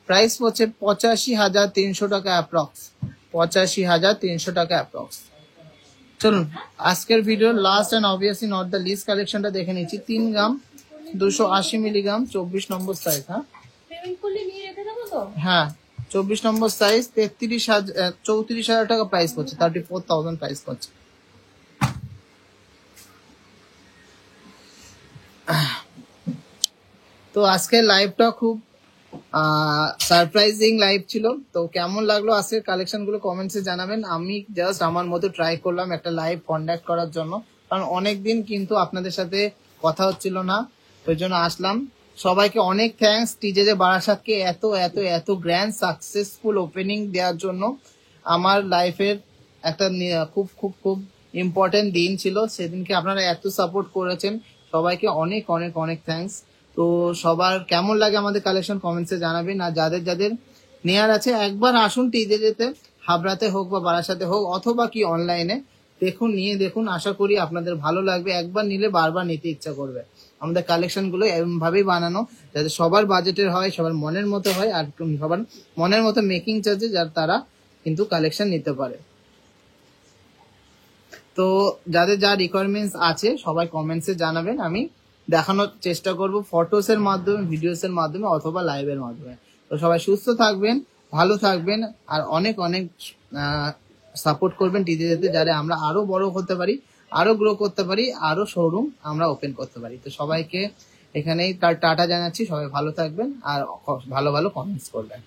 প্রাইস হচ্ছে 85,300 টাকা অ্যাপ্রক্স, 85,300 টাকা অ্যাপ্রক্স। চলুন আজকের video last and obviously not the least কালেকশনটা দেখে নিচ্ছি, 3 গ্রাম 280 মিলিগ্রাম, 24 নম্বর সাইজ। হ্যাঁ 24 নম্বর সাইজ, 34,000 টাকা প্রাইস করছে, 34,000 প্রাইস করছে। তো আজকের লাইভটা খুব সারপ্রাইজিং লাইভ ছিল। তো কেমন লাগলো আজকের কালেকশন গুলো কমেন্টসে জানাবেন। আমি জাস্ট আমার মতো ট্রাই করলাম একটা লাইভ কন্ডাক্ট করার জন্য, কারণ অনেকদিন কিন্তু আপনাদের সাথে কথা হচ্ছিল না, ওই জন্য আসলাম। সবাইকে অনেক থ্যাঙ্কস, টিজে বারাসাতকে এত এত এত গ্র্যান্ড সাকসেসফুল ওপেনিং দেওয়ার জন্য। আমার লাইফের একটা খুব খুব খুব ইম্পর্টেন্ট দিন ছিল, সেদিনকে আপনারা এত সাপোর্ট করেছেন, সবাইকে অনেক অনেক অনেক থ্যাঙ্কস। তো সবার কেমন লাগে আমাদের কালেকশন কমেন্টসে জানাবেন। আর যাদের যাদের নেয়ার আছে একবার আসুন টিজে যেতে, হাবড়াতে হোক বা বারাসাতে হোক, অথবা কি অনলাইনে দেখুন, নিয়ে দেখুন, আশা করি আপনাদের ভালো লাগবে। একবার নিলে বারবার নিতে ইচ্ছা করবে। আমাদের কালেকশন গুলো এমন ভাবেই বানানো যাতে সবার বাজেটের হয়, সবার মনের মতো হয়, আর সবার মনের মতো মেকিং চার্জে যার তারা কিন্তু কালেকশন নিতে পারে। তো যাদের যা রিকোয়ারমেন্টস আছে সবাই কমেন্টসে জানাবেন, আমি দেখানোর চেষ্টা করব ফটোস এর মাধ্যমে, ভিডিওস এর মাধ্যমে, অথবা লাইভের মাধ্যমে। তো সবাই সুস্থ থাকবেন, ভালো থাকবেন, আর অনেক অনেক সাপোর্ট করবেন টিজে যেতে, যাতে আমরা আরো বড় হতে পারি, আরো গ্রো করতে পারি, আরো শোরুম আমরা ওপেন করতে পারি। তো সবাইকে এখানেই টাটা জানাচ্ছি, সবাই ভালো থাকবেন আর ভালো ভালো কমেন্টস করবেন।